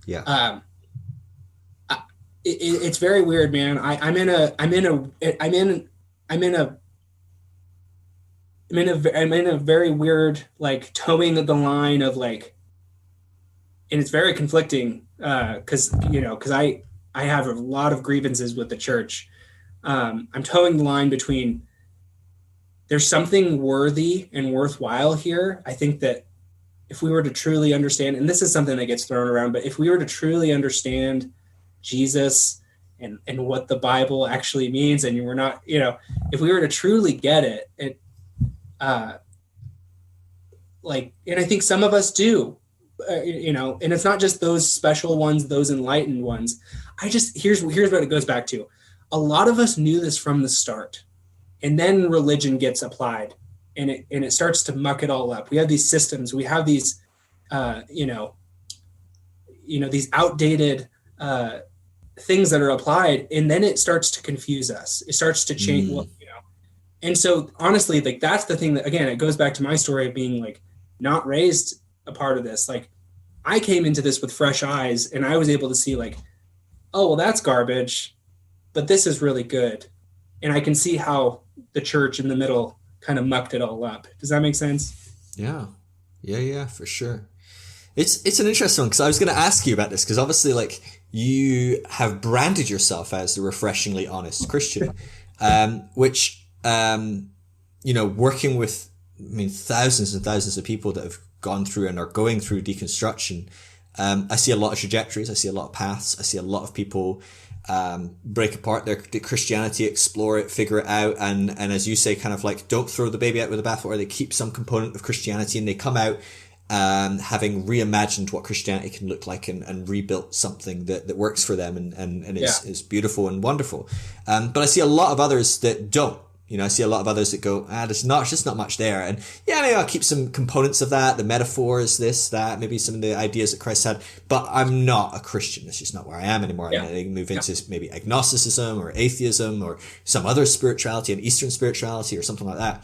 Yeah. It's very weird, man. I'm in a very weird, like, towing the line of, like, and it's very conflicting, because I have a lot of grievances with the church. I'm towing the line between, there's something worthy and worthwhile here. I think that if we were to truly understand, and this is something that gets thrown around, but if we were to truly understand Jesus and what the Bible actually means, and we're not, if we were to truly get it, and I think some of us do, and it's not just those special ones, those enlightened ones. Here's what it goes back to. A lot of us knew this from the start, and then religion gets applied, and it starts to muck it all up. We have these systems, we have these, these outdated things that are applied, and then it starts to confuse us. It starts to change, And so honestly, like, that's the thing that, again, it goes back to my story of being, like, not raised a part of this. Like, I came into this with fresh eyes, and I was able to see, like, oh, well, that's garbage, but this is really good. And I can see how the church in the middle kind of mucked it all up. Does that make sense? Yeah, for sure. It's an interesting one, because I was going to ask you about this, because obviously, like, you have branded yourself as the refreshingly honest Christian, which, working with, thousands and thousands of people that have gone through and are going through deconstruction, I see a lot of trajectories, I see a lot of paths, I see a lot of people break apart their Christianity, explore it, figure it out, and as you say, kind of like, don't throw the baby out with the bathwater. They keep some component of Christianity, and they come out having reimagined what Christianity can look like, and rebuilt something that works for them and is beautiful and wonderful. But I see a lot of others that don't. You know, I see a lot of others that go, there's just not much there. And yeah, maybe I'll keep some components of that, the metaphors, this, that, maybe some of the ideas that Christ had, but I'm not a Christian. That's just not where I am anymore. Yeah. And I move into maybe agnosticism or atheism or some other spirituality, an Eastern spirituality or something like that.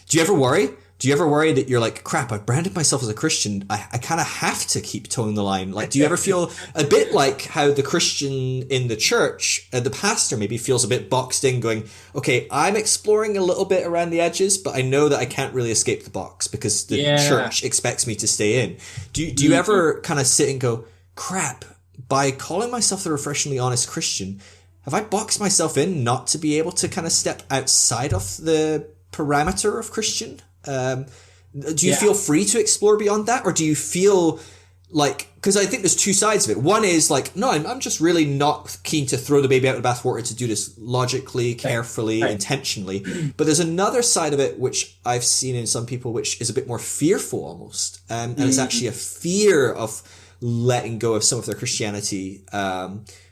Do you ever worry? Do you ever worry that you're like, crap, I've branded myself as a Christian. I kind of have to keep towing the line. Like, do you ever feel a bit like how the Christian in the church, the pastor maybe feels a bit boxed in going, okay, I'm exploring a little bit around the edges, but I know that I can't really escape the box because the church expects me to stay in. Do you ever kind of sit and go, crap, by calling myself the refreshingly honest Christian, have I boxed myself in not to be able to kind of step outside of the parameter of Christian? Do you feel free to explore beyond that, or do you feel like, because I think there's two sides of it. One is like, no, I'm just really not keen to throw the baby out of the bathwater, to do this logically, carefully, intentionally. But there's another side of it which I've seen in some people, which is a bit more fearful almost, and it's actually a fear of letting go of some of their Christianity,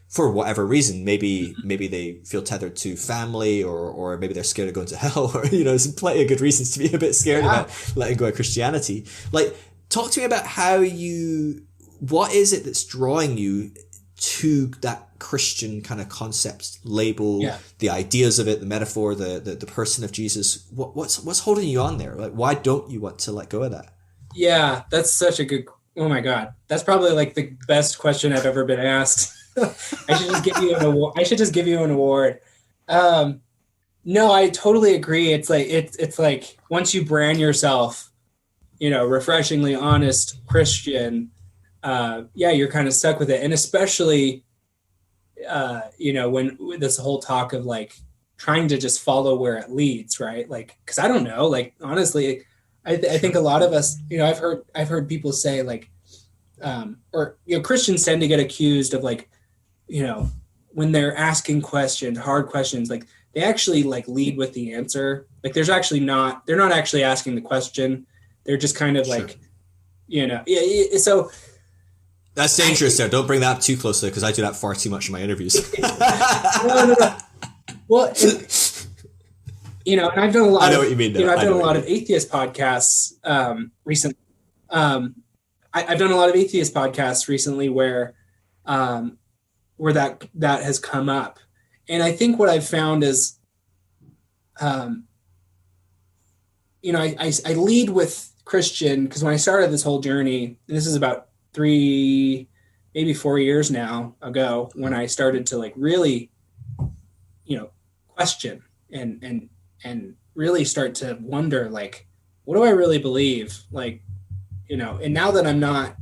for whatever reason. Maybe they feel tethered to family, or maybe they're scared of going to hell, or, you know, there's plenty of good reasons to be a bit scared about letting go of Christianity. Like, talk to me about what is it that's drawing you to that Christian kind of concept label, the ideas of it, the metaphor, the person of Jesus. What's holding you on there? Like, why don't you want to let go of that? Yeah, that's such a good, oh my God. That's probably like the best question I've ever been asked. I should just give you an award. No, I totally agree. It's like once you brand yourself, you know, refreshingly honest Christian, you're kind of stuck with it. And especially, you know, when this whole talk of like trying to just follow where it leads, right? Like, cause I don't know, like, honestly, I think a lot of us, you know, I've heard people say like, or, you know, Christians tend to get accused of like, you know, when they're asking questions, hard questions, like they actually like lead with the answer. Like they're not actually asking the question. They're just kind of like, you know, so. That's dangerous there. Don't bring that up too closely, because I do that far too much in my interviews. No. Well, you know, and I've done a lot. I know what you mean. You know, I've done a lot of atheist podcasts recently. I've done a lot of atheist podcasts recently where that has come up. And I think what I've found is, you know, I lead with Christian, because when I started this whole journey, and this is about 3, maybe 4 years now ago, when I started to like really, you know, question and really start to wonder, like, what do I really believe? Like, you know, and now that I'm not,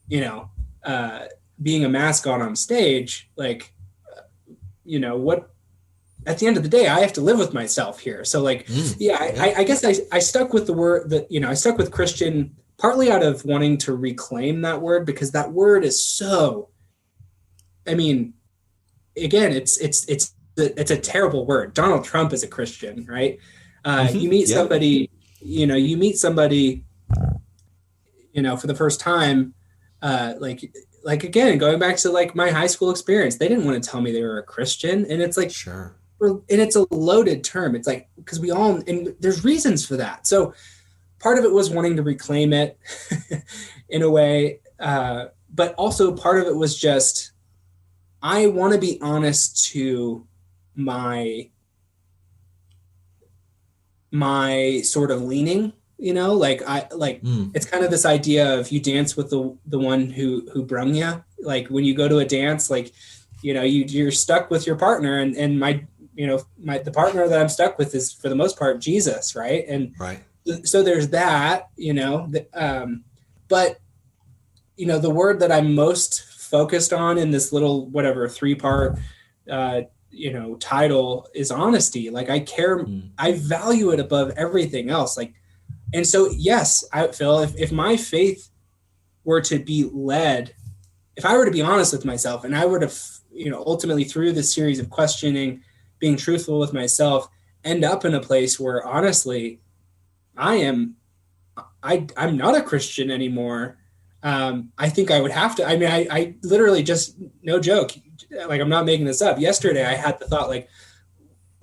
you know, being a mascot on stage, like, you know, what, at the end of the day, I have to live with myself here. So like, I guess I stuck with the word that, you know, I stuck with Christian partly out of wanting to reclaim that word, because that word is so, I mean, again, it's a terrible word. Donald Trump is a Christian, right? You meet somebody, you know, you know, for the first time, like again, going back to like my high school experience, they didn't want to tell me they were a Christian. And it's like, and it's a loaded term. It's like, because we all, and there's reasons for that. So part of it was wanting to reclaim it in a way. But also part of it was just, I want to be honest to my sort of leaning, you know, like it's kind of this idea of you dance with the one who brung you. Like when you go to a dance, like, you know, you're stuck with your partner, and the partner that I'm stuck with is for the most part Jesus, right? And so there's that, you know, but you know, the word that I'm most focused on in this little whatever 3-part you know title is honesty. Like I care, I value it above everything else. Like, and so yes, I feel if my faith were to be led, if I were to be honest with myself, and I were to, you know, ultimately through this series of questioning, being truthful with myself, end up in a place where honestly I'm not a Christian anymore. I think I would have to, I mean, I literally just, no joke, like I'm not making this up. Yesterday I had the thought, like,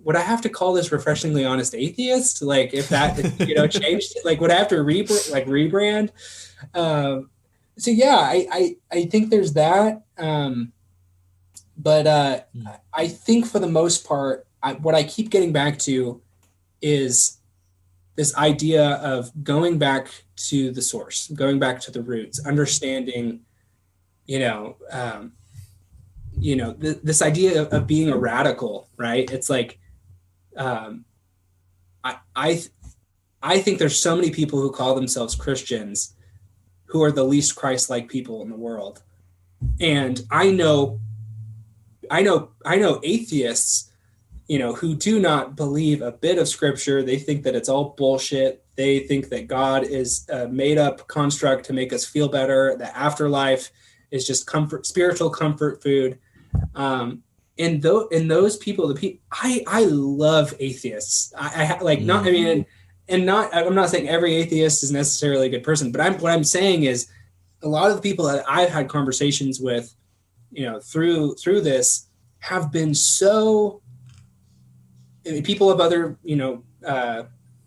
would I have to call this refreshingly honest atheist? Like if that, changed, like would I have to rebrand? So yeah, I think there's that. But I think for the most part, what I keep getting back to is this idea of going back to the source, going back to the roots, understanding, this idea of being a radical, right? It's like, I think there's so many people who call themselves Christians who are the least Christ-like people in the world. And I know atheists, who do not believe a bit of scripture. They think that it's all bullshit. They think that God is a made up construct to make us feel better. The afterlife is just spiritual comfort food. And those people, I love atheists. I'm not saying every atheist is necessarily a good person, but what I'm saying is a lot of the people that I've had conversations with, through this have been so, people of other,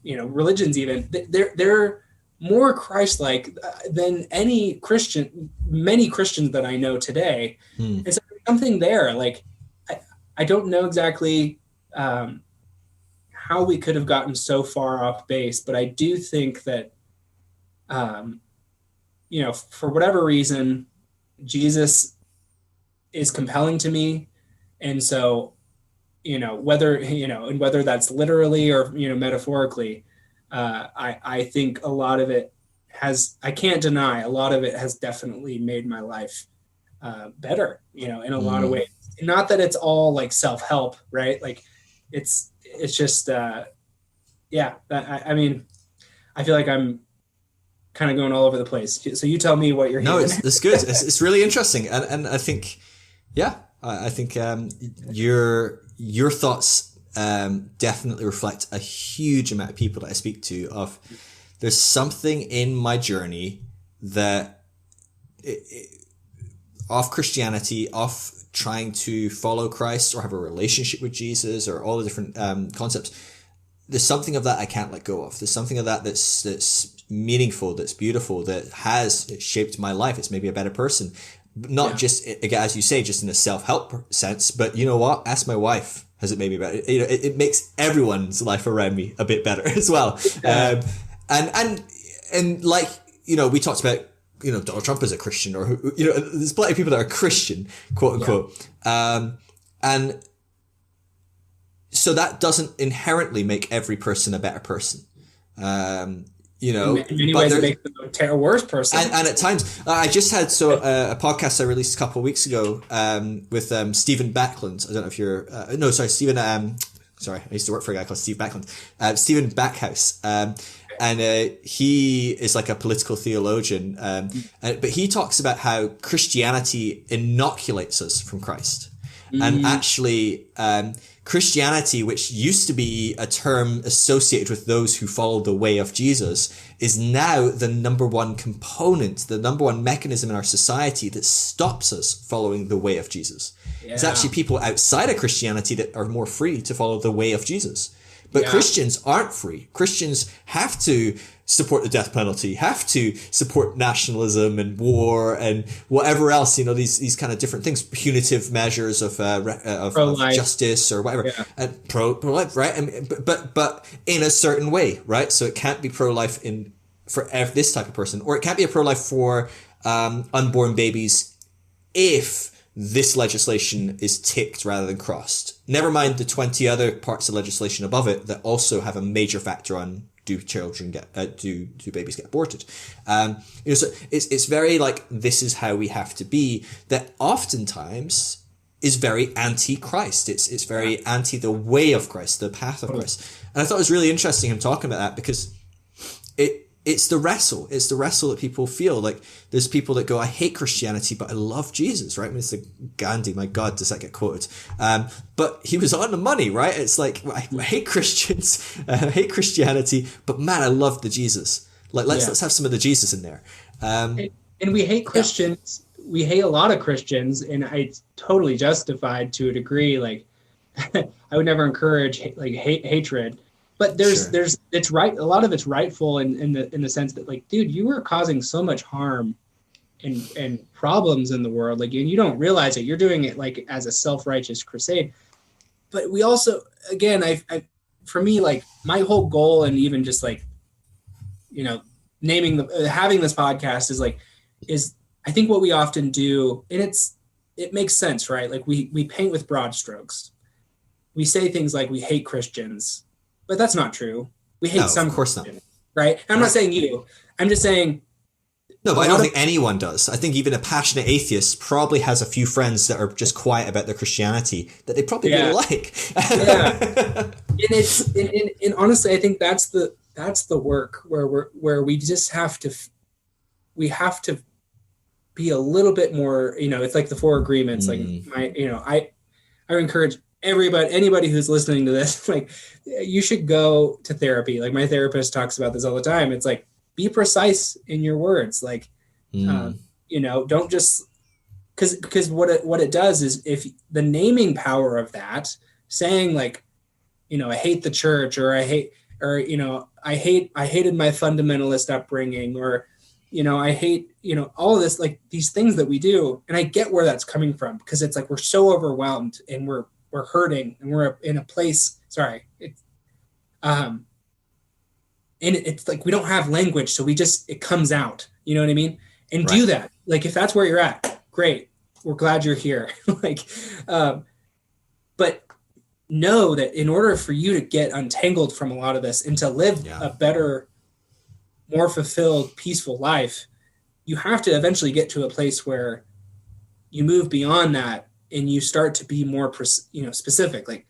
religions, even they're more Christ-like than many Christians that I know today. And so there's something there. Like, I don't know exactly how we could have gotten so far off base, but I do think that, for whatever reason, Jesus is compelling to me. And so, whether that's literally or, metaphorically, I think a lot of it I can't deny a lot of it has definitely made my life better, in a lot of ways. Not that it's all like self-help, right? Like it's just, I feel like I'm kind of going all over the place. So you tell me what you're hearing. No, it's good. It's really interesting. And I think, I think your thoughts definitely reflect a huge amount of people that I speak to. There's something in my journey that of Christianity, of trying to follow Christ or have a relationship with Jesus or all the different concepts. There's something of that I can't let go of. There's something of that that's meaningful, that's beautiful, that has shaped my life. It's made me a better person. Not just, again, as you say, just in a self-help sense, but you know what? Ask my wife. Has it made me better? It makes everyone's life around me a bit better as well. And like, we talked about, Donald Trump is a Christian, or there's plenty of people that are Christian, quote unquote. And so that doesn't inherently make every person a better person. In many ways it makes them a worse person. And at times, I just had a podcast I released a couple of weeks ago with Stephen Backlund. I don't know if you're Stephen. I used to work for a guy called Steve Backlund. Stephen Backhouse. And he is like a political theologian. But he talks about how Christianity inoculates us from Christ. And actually, Christianity, which used to be a term associated with those who follow the way of Jesus, is now the number one component, the number one mechanism in our society that stops us following the way of Jesus. Yeah. It's actually people outside of Christianity that are more free to follow the way of Jesus. But Christians aren't free. Christians have to support the death penalty, have to support nationalism and war and whatever else, these kind of different things, punitive measures of justice or whatever, and pro-life, right? But in a certain way, right? So it can't be pro-life for this type of person, or it can't be a pro-life for unborn babies if this legislation is ticked rather than crossed. Never mind the 20 other parts of legislation above it that also have a major factor on do babies get aborted? So it's very like, this is how we have to be, that oftentimes is very anti-Christ. It's very anti the way of Christ, the path of Christ. And I thought it was really interesting him talking about that, because it's the wrestle. It's the wrestle that people feel. Like, there's people that go, I hate Christianity, but I love Jesus, right? I mean, it's like Gandhi, my God, does that get quoted? But he was on the money, right? It's like, I hate Christians, I hate Christianity, but man, I love the Jesus. Like, let's have some of the Jesus in there. And we hate Christians. We hate a lot of Christians, and it's totally justified to a degree. Like, I would never encourage like hatred. But Sure. it's right. A lot of it's rightful in the sense that like, dude, you were causing so much harm and problems in the world. Like, and you don't realize it. You're doing it like as a self-righteous crusade. But we also, again, for me, like my whole goal, and even just like, you know, having this podcast is I think what we often do, and it makes sense, right? Like we paint with broad strokes. We say things like we hate Christians, but that's not true. We hate No, of some course not. Christians, right? I'm not saying you. I'm just saying. No, but I don't think anyone does. I think even a passionate atheist probably has a few friends that are just quiet about their Christianity that they probably really like. Yeah. And honestly, I think that's the work where we just have to be a little bit more, it's like the four agreements. Like I encourage anybody who's listening to this, like you should go to therapy. Like my therapist talks about this all the time. It's like, be precise in your words. Like, don't just, because what it does is, if the naming power of that, saying like, I hate the church, or I hated my fundamentalist upbringing, or, I hate, all of this, like these things that we do. And I get where that's coming from, because it's like, we're so overwhelmed and we're hurting and we're in a place, and it's like, we don't have language. So it comes out, you know what I mean? And right. Do that. Like, if that's where you're at, great. We're glad you're here. But know that in order for you to get untangled from a lot of this and to live a better, more fulfilled, peaceful life, you have to eventually get to a place where you move beyond that and you start to be more, specific. Like,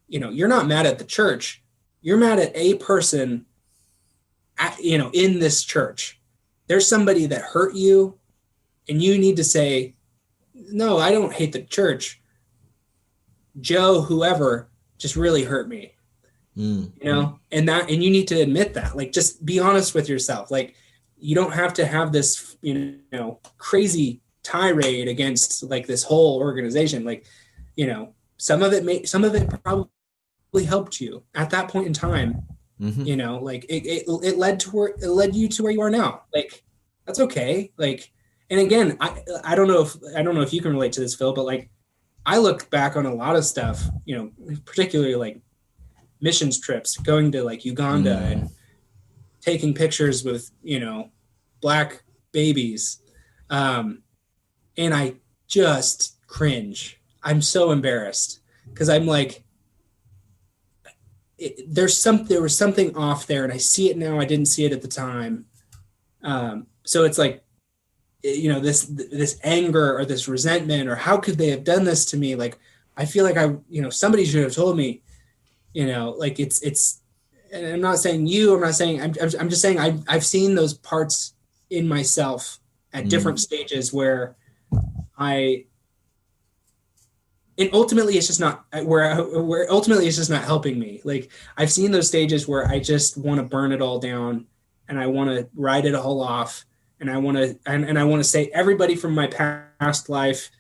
you're not mad at the church. You're mad at a person, in this church. There's somebody that hurt you, and you need to say, no, I don't hate the church. Joe, whoever, just really hurt me. And you need to admit that. Like, just be honest with yourself. Like, you don't have to have this, crazy tirade against like this whole organization. Like, some of it probably helped you at that point in time. Like it led you to where you are now. Like, that's okay. Like, and again, I don't know if you can relate to this, Phil, but like, I look back on a lot of stuff, particularly like missions trips, going to like Uganda and taking pictures with, Black babies. And I just cringe. I'm so embarrassed, because I'm like, there was something off there, and I see it now. I didn't see it at the time. So it's like, this anger or this resentment, or how could they have done this to me? Like, I feel like somebody should have told me, like it's, and I'm not saying I'm just saying I've seen those parts in myself at different stages where and ultimately it's just not where ultimately it's just not helping me. Like, I've seen those stages where I just want to burn it all down, and I want to write it all off, and I want to say everybody from my past life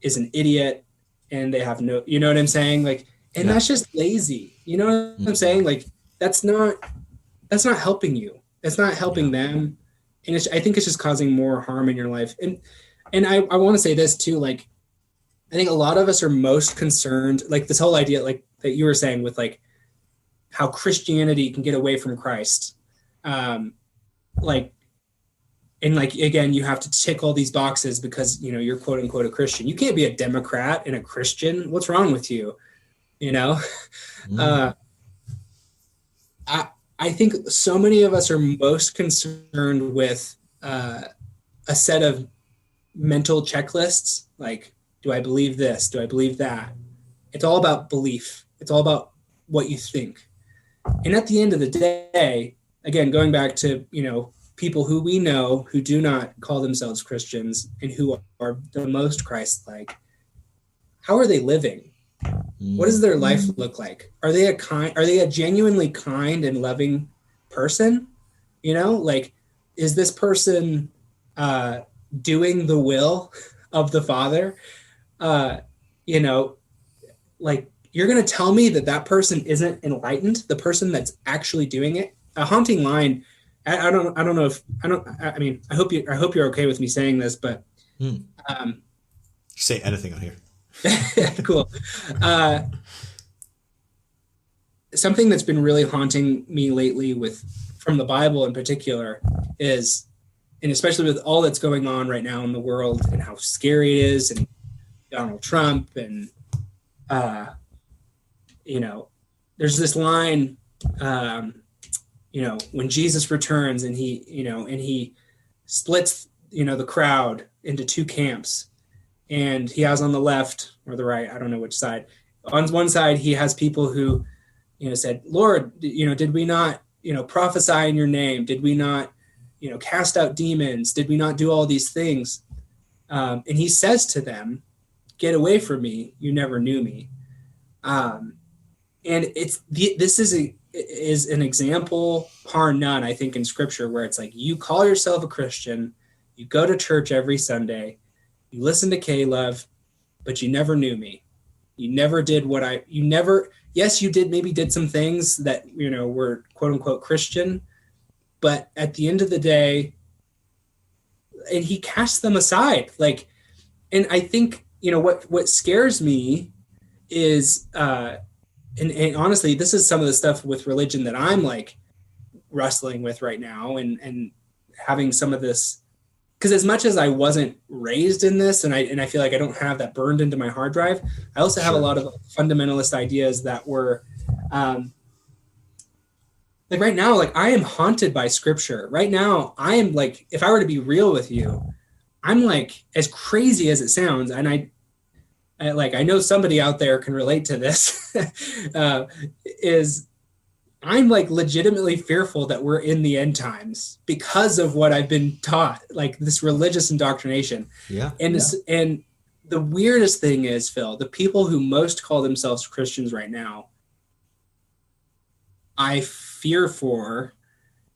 is an idiot, and they have no, you know what I'm saying? Like, and that's just lazy. You know what I'm saying? Like, that's not helping you. It's not helping them, and I think it's just causing more harm in your life. And I want to say this too, like, I think a lot of us are most concerned, like this whole idea, like that you were saying, with like how Christianity can get away from Christ. Like, and like, again, you have to tick all these boxes because, you're quote unquote a Christian. You can't be a Democrat and a Christian. What's wrong with you? I think so many of us are most concerned with a set of mental checklists. Like, do I believe this? Do I believe that? It's all about belief. It's all about what you think. And at the end of the day, again, going back to, people who we know who do not call themselves Christians and who are the most Christ-like, how are they living? What does their life look like? Are they a genuinely kind and loving person? Like, is this person doing the will of the Father? like, you're going to tell me that that person isn't enlightened, the person that's actually doing it. A haunting line. I don't know if I don't. I mean, I hope you're okay with me saying this, but um, say anything on here. cool. Something that's been really haunting me lately from the Bible in particular is, and especially with all that's going on right now in the world and how scary it is, and Donald Trump, and there's this line, when Jesus returns and he splits, the crowd into two camps, and he has on the left or the right, I don't know which side. On one side, he has people who, said, Lord, did we not, prophesy in your name? Did we not, cast out demons? Did we not do all these things? And he says to them, get away from me. You never knew me. And this is an example par none, I think, in scripture, where it's like, you call yourself a Christian, you go to church every Sunday, you listen to K-Love, but you never knew me. You never did yes, you did some things that, were quote unquote Christian, but at the end of the day, and he casts them aside. Like, and I think, what scares me is, and honestly, this is some of the stuff with religion that I'm like wrestling with right now, and having some of this, because as much as I wasn't raised in this, and I feel like I don't have that burned into my hard drive, I also have a lot of fundamentalist ideas that were, like right now, like I am haunted by scripture. Right now, I am like, if I were to be real with you, I'm like, as crazy as it sounds, and I know somebody out there can relate to this, is I'm like legitimately fearful that we're in the end times because of what I've been taught, like this religious indoctrination. Yeah. And the weirdest thing is, Phil, the people who most call themselves Christians right now, I fear for,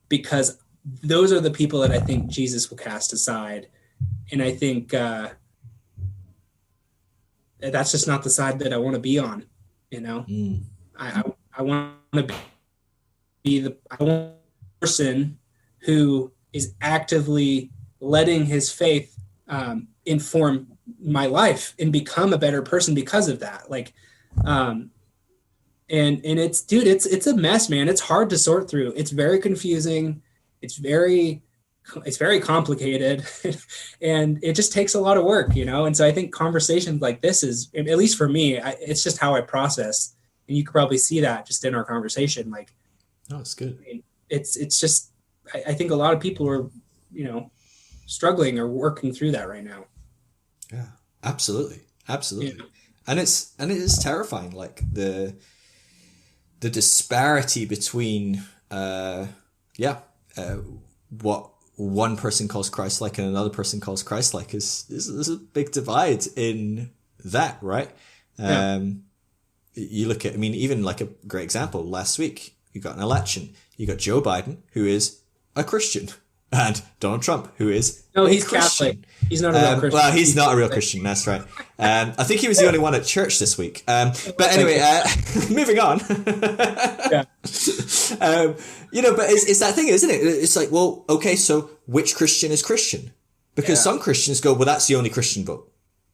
because those are the people that I think Jesus will cast aside. And I think that's just not the side that I want to be on, I want to be the person who is actively letting his faith inform my life and become a better person because of that. Like, and it's, dude, it's a mess, man. It's hard to sort through. It's very confusing. It's very complicated and it just takes a lot of work, And so I think conversations like this is, at least for me, it's just how I process. And you could probably see that just in our conversation. Like, oh, it's good. I mean, it's just, I think a lot of people are, struggling or working through that right now. Yeah, absolutely. Absolutely. Yeah. And it is terrifying. Like the disparity between, what one person calls Christ-like and another person calls Christ-like is a big divide in that, right? Yeah. You look at, even like a great example, last week, you got an election. You got Joe Biden, who is a Christian, and Donald Trump, who is he's Christian. Catholic. He's not a real Christian. Well, he's not a real Christian. That's right. I think he was the only one at church this week. But anyway, moving on. Yeah. But it's that thing, isn't it? It's like, well, okay, so which Christian is Christian? Because some Christians go, well, that's the only Christian vote.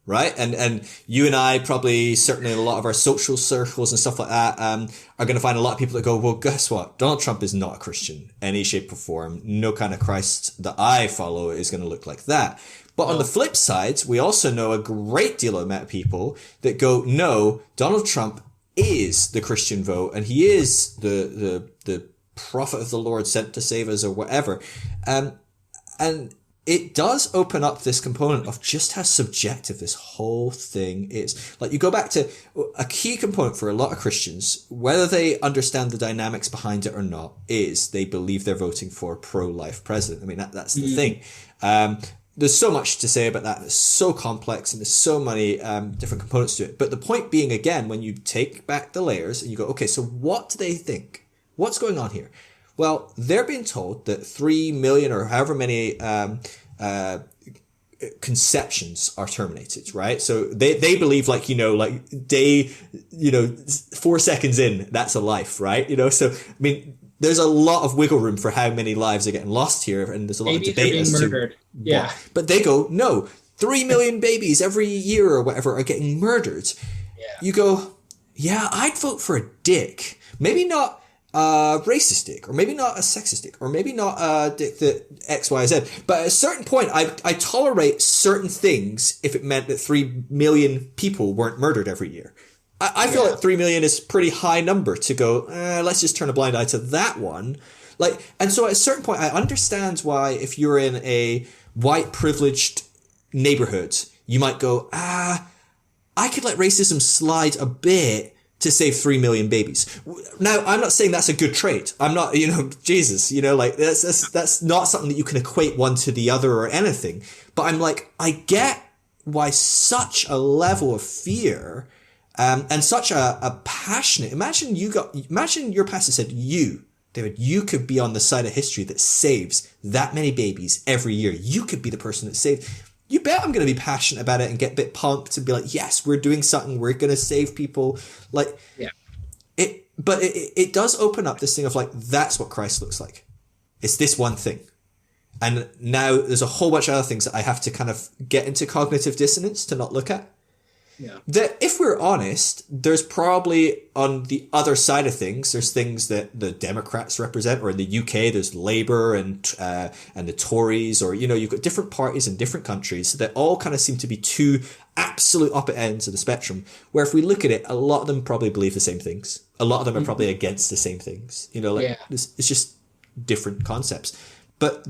Right. And you and I probably, certainly in a lot of our social circles and stuff like that, are going to find a lot of people that go, well, guess what? Donald Trump is not a Christian, any shape or form. No kind of Christ that I follow is going to look like that. But on the flip side, we also know a great deal amount of people that go, no, Donald Trump is the Christian vote, and he is the prophet of the Lord sent to save us or whatever. And it does open up this component of just how subjective this whole thing is. Like, you go back to a key component for a lot of Christians, whether they understand the dynamics behind it or not, is they believe they're voting for a pro-life president. That's the thing. There's so much to say about that. It's so complex and there's so many different components to it. But the point being, again, when you take back the layers and you go, okay, so what do they think? What's going on here? Well, they're being told that 3 million or however many conceptions are terminated, right? So they believe like, like day, 4 seconds in, that's a life, right? So, I mean, there's a lot of wiggle room for how many lives are getting lost here. And there's a lot of debate as murdered. to what. But they go, no, 3 million babies every year or whatever are getting murdered. Yeah. You go, yeah, I'd vote for a dick. Maybe not a racist dick, or maybe not a sexist dick, or maybe not a dick that X, Y, Z. But at a certain point, I tolerate certain things if it meant that 3 million people weren't murdered every year. I feel like 3 million is a pretty high number to go, let's just turn a blind eye to that one. And so at a certain point, I understand why if you're in a white privileged neighborhood, you might go, I could let racism slide a bit to save 3 million babies. Now, I'm not saying that's a good trade. I'm not, Jesus, that's not something that you can equate one to the other or anything. But I'm like, I get why such a level of fear, and such a passionate, imagine your pastor said, David, you could be on the side of history that saves that many babies every year. You could be the person that saved. You bet I'm going to be passionate about it and get a bit pumped and be like, yes, we're doing something. We're going to save people. But it does open up this thing of like, that's what Christ looks like. It's this one thing. And now there's a whole bunch of other things that I have to kind of get into cognitive dissonance to not look at. Yeah. That if we're honest, there's probably on the other side of things, there's things that the Democrats represent, or in the UK, there's Labour and the Tories, or, you've got different parties in different countries that all kind of seem to be two absolute opposite ends of the spectrum, where if we look at it, a lot of them probably believe the same things. A lot of them are probably against the same things. It's just different concepts. But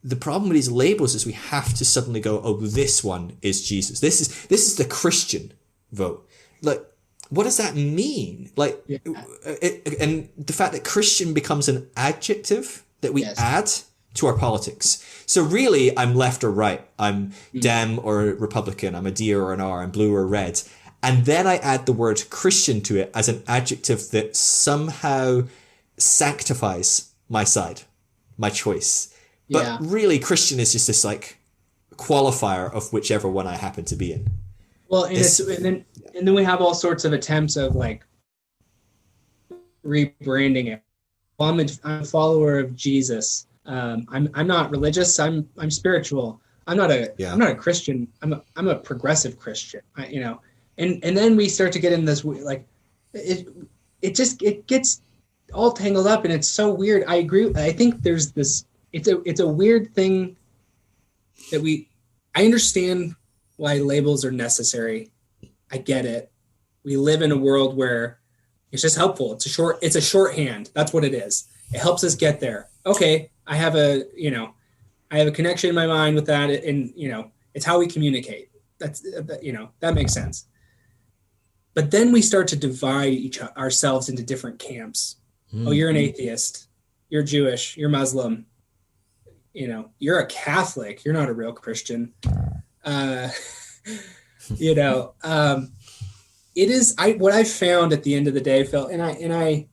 the problem with these labels is we have to suddenly go, oh, this one is Jesus. This is the Christian vote. Like, what does that mean? Like, and the fact that Christian becomes an adjective that we add to our politics. So really, I'm left or right. I'm Dem or Republican. I'm a D or an R. I'm blue or red. And then I add the word Christian to it as an adjective that somehow sanctifies my side, my choice. But really, Christian is just this like qualifier of whichever one I happen to be in. Well, and then we have all sorts of attempts of like rebranding it. Well, I'm a follower of Jesus. I'm not religious. I'm spiritual. I'm not a Christian. I'm a progressive Christian. And then we start to get in this like it gets all tangled up, and it's so weird. I agree. I think there's this. It's a weird thing that I understand why labels are necessary. I get it. We live in a world where it's just helpful. It's a shorthand. That's what it is. It helps us get there. Okay, I have a connection in my mind with that, and it's how we communicate. That makes sense. But then we start to divide ourselves into different camps. Oh, you're an atheist. You're Jewish. You're Muslim. You're a Catholic. You're not a real Christian. It is what I've found at the end of the day, Phil, and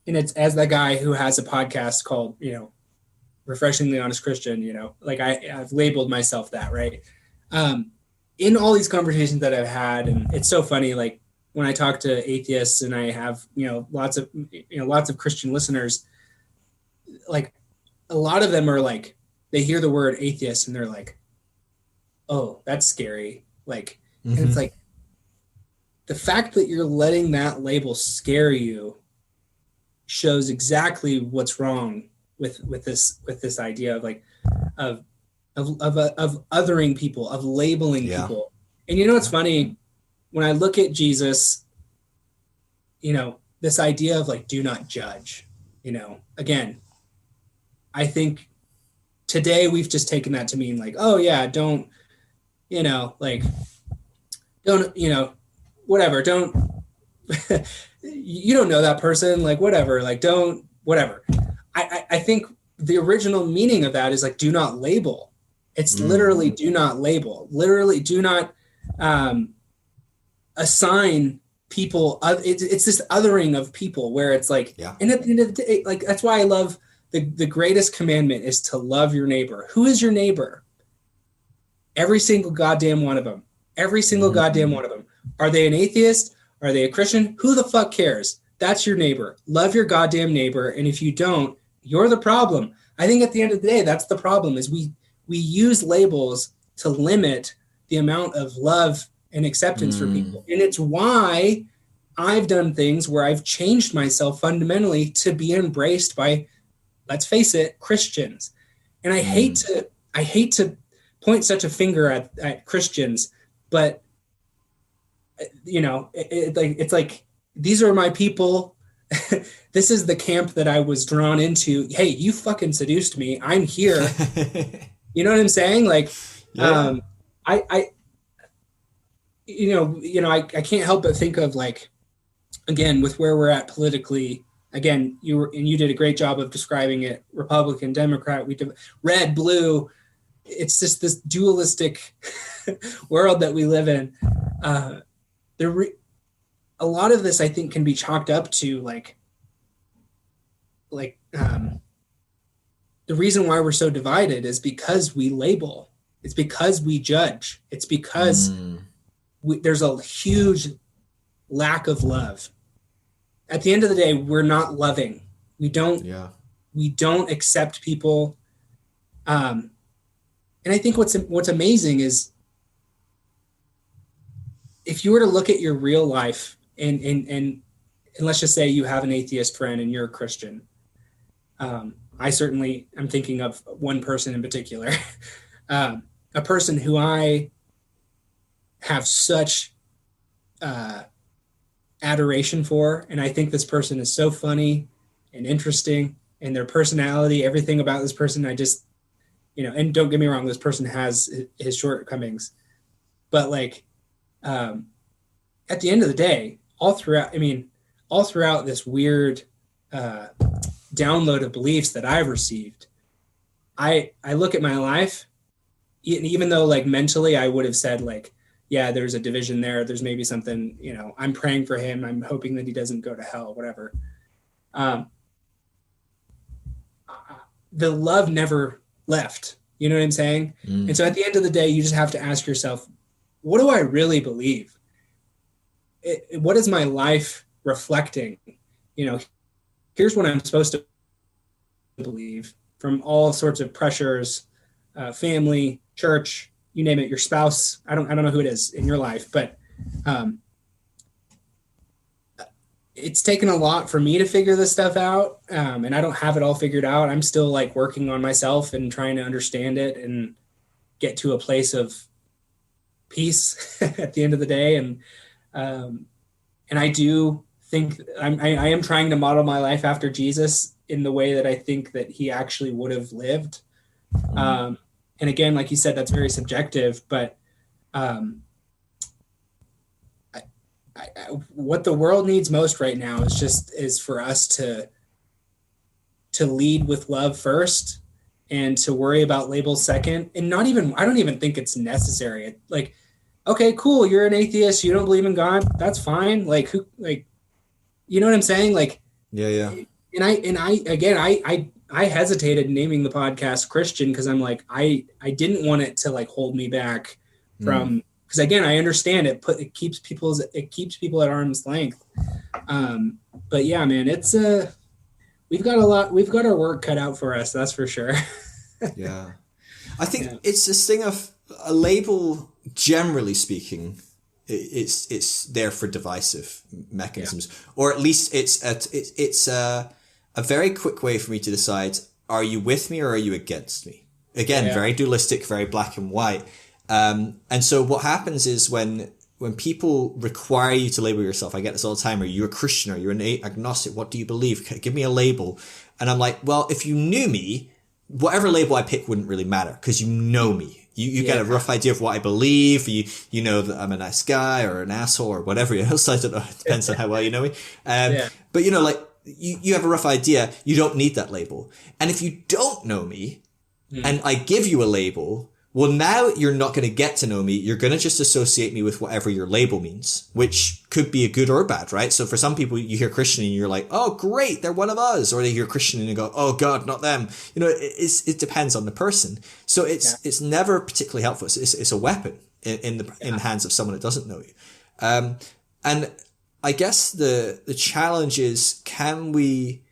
it's as that guy who has a podcast called, Refreshingly Honest Christian, I've labeled myself that, right? In all these conversations that I've had, and it's so funny, like when I talk to atheists and I have, lots of Christian listeners, like a lot of them are like, they hear the word atheist and they're like, oh, that's scary. Like, and it's like the fact that you're letting that label scare you shows exactly what's wrong with this idea of like, of othering people, of labeling people. And it's funny when I look at Jesus, this idea of like, do not judge, again, I think today we've just taken that to mean like, oh yeah, don't, whatever, don't, you don't know that person, like whatever, like don't, whatever. I think the original meaning of that is like, do not label. It's literally do not label, literally do not assign people. It's this othering of people where it's like, and at the end of the day, like, that's why I love the greatest commandment is to love your neighbor. Who is your neighbor? Every single goddamn one of them. Every single goddamn one of them. Are they an atheist? Are they a Christian? Who the fuck cares? That's your neighbor. Love your goddamn neighbor. And if you don't, you're the problem. I think at the end of the day, that's the problem, is we use labels to limit the amount of love and acceptance for people. And it's why I've done things where I've changed myself fundamentally to be embraced by, let's face it, Christians. And I hate to point such a finger at Christians, but you know, it's like, these are my people. This is the camp that I was drawn into. Hey, you fucking seduced me. I'm here. You know what I'm saying? Like, I can't help but think of, like, again, with where we're at politically, again, you did a great job of describing it. Republican, Democrat, red, blue. It's just this dualistic world that we live in. A lot of this, I think, can be chalked up to the reason why we're so divided is because we label. It's because we judge. It's because there's a huge lack of love. At the end of the day, we're not loving. We don't accept people. And I think what's amazing is, if you were to look at your real life and let's just say you have an atheist friend and you're a Christian. I certainly am thinking of one person in particular, a person who I have such adoration for. And I think this person is so funny and interesting, and their personality, everything about this person, I just, and don't get me wrong, this person has his shortcomings, but like, at the end of the day, all throughout this weird download of beliefs that I've received, I look at my life, even though like mentally I would have said like, yeah, there's a division there. There's maybe something, I'm praying for him. I'm hoping that he doesn't go to hell, whatever. The love never left. You know what I'm saying? And so at the end of the day, you just have to ask yourself, what do I really believe? What is my life reflecting? Here's what I'm supposed to believe from all sorts of pressures, family, church, you name it, your spouse. I don't know who it is in your life, but it's taken a lot for me to figure this stuff out. And I don't have it all figured out. I'm still like working on myself and trying to understand it and get to a place of peace at the end of the day. And I do think I am trying to model my life after Jesus in the way that I think that he actually would have lived. And again, like you said, that's very subjective, but what the world needs most right now is for us to lead with love first and to worry about labels second. And I don't even think it's necessary. Like, okay, cool, you're an atheist, you don't believe in God, that's fine. Like, you know what I'm saying? Like, yeah. And I hesitated naming the podcast Christian because I'm like, I didn't want it to like hold me back from, because again, I understand it keeps people at arm's length. But yeah, man, it's we've got our work cut out for us, that's for sure. Yeah. I think it's this thing of a label, generally speaking, it's there for divisive mechanisms, or at least it's a very quick way for me to decide, are you with me or are you against me? Again, very dualistic, very black and white. And so what happens is when people require you to label yourself, I get this all the time, are you a Christian? Are you an agnostic? What do you believe? Give me a label. And I'm like, well, if you knew me, whatever label I pick wouldn't really matter because you know me. You get a rough idea of what I believe. You know that I'm a nice guy or an asshole or whatever else. I don't know. It depends on how well you know me. But like you have a rough idea. You don't need that label. And if you don't know me and I give you a label, well, now you're not going to get to know me. You're going to just associate me with whatever your label means, which could be a good or bad, right? So for some people, you hear Christian and you're like, oh, great, they're one of us. Or they hear Christian and you go, oh God, not them. You know, it depends on the person. So it's never particularly helpful. It's a weapon in the hands of someone that doesn't know you. And I guess the challenge is, can we,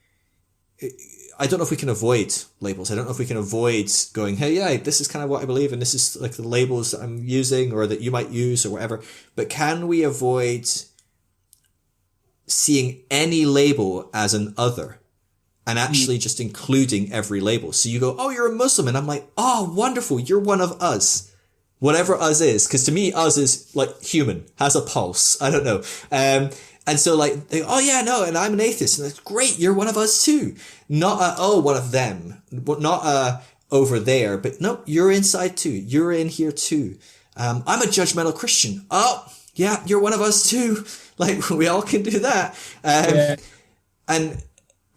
I don't know if we can avoid labels. I don't know if we can avoid going, hey, yeah, this is kind of what I believe, and this is like the labels that I'm using or that you might use or whatever. But can we avoid seeing any label as an other and actually just including every label? So you go, oh, you're a Muslim. And I'm like, oh, wonderful. You're one of us. Whatever us is. Because to me, us is like human, has a pulse. I don't know. And so like, oh yeah, no, and I'm an atheist. And that's great. You're one of us too. Not one of them, but not over there, but no, you're inside too. You're in here too. I'm a judgmental Christian. Oh yeah, you're one of us too. Like we all can do that. And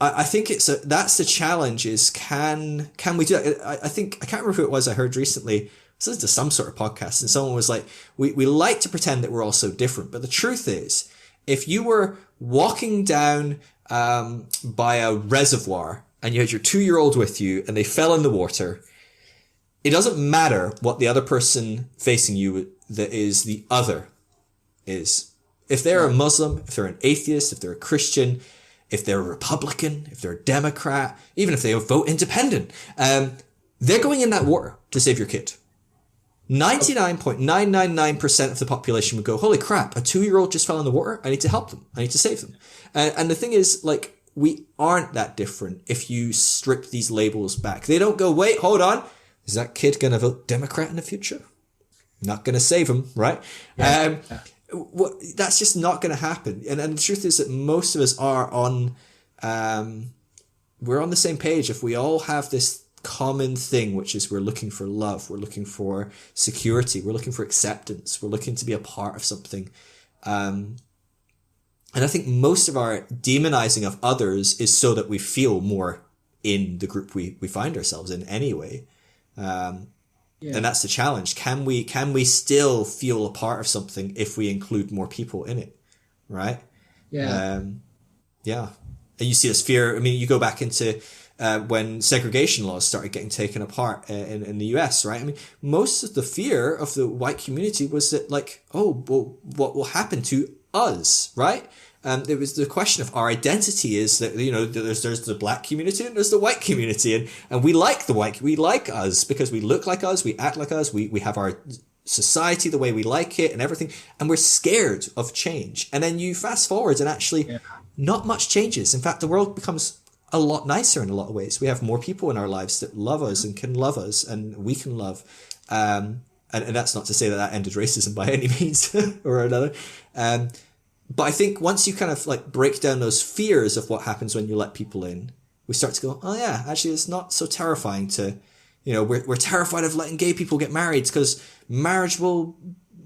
I think that's the challenge is can we do that? I think, I can't remember who it was I heard recently. This is to some sort of podcast, and someone was like, we like to pretend that we're all so different, but the truth is, if you were walking down by a reservoir and you had your 2-year-old with you and they fell in the water, it doesn't matter what the other person facing you that is the other is. If they're a Muslim, if they're an atheist, if they're a Christian, if they're a Republican, if they're a Democrat, even if they vote independent, they're going in that water to save your kid. 99.999% of the population would go, holy crap, a 2-year-old just fell in the water. I need to help them. I need to save them. And the thing is, like, we aren't that different if you strip these labels back. They don't go, wait, hold on. Is that kid going to vote Democrat in the future? Not going to save him, right? That's just not going to happen. And the truth is that most of us are we're on the same page. If we all have this common thing, which is we're looking for love, we're looking for security, we're looking for acceptance, we're looking to be a part of something. And I think most of our demonizing of others is so that we feel more in the group we find ourselves in anyway. And that's the challenge. Can we still feel a part of something if we include more people in it? Right? And you see this fear. I mean, you go back into when segregation laws started getting taken apart in the US, right? I mean, most of the fear of the white community was that, like, oh, well, what will happen to us, right? It was the question of our identity is that, you know, there's the black community and there's the white community, and we like we like us because we look like us, we act like us, we have our society the way we like it and everything, and we're scared of change. And then you fast forward and actually not much changes. In fact, the world becomes a lot nicer in a lot of ways. We have more people in our lives that love us and can love us, and we can love. And that's not to say that ended racism by any means or another. But I think once you kind of like break down those fears of what happens when you let people in, we start to go, oh yeah, actually it's not so terrifying to, you know, we're terrified of letting gay people get married because marriage will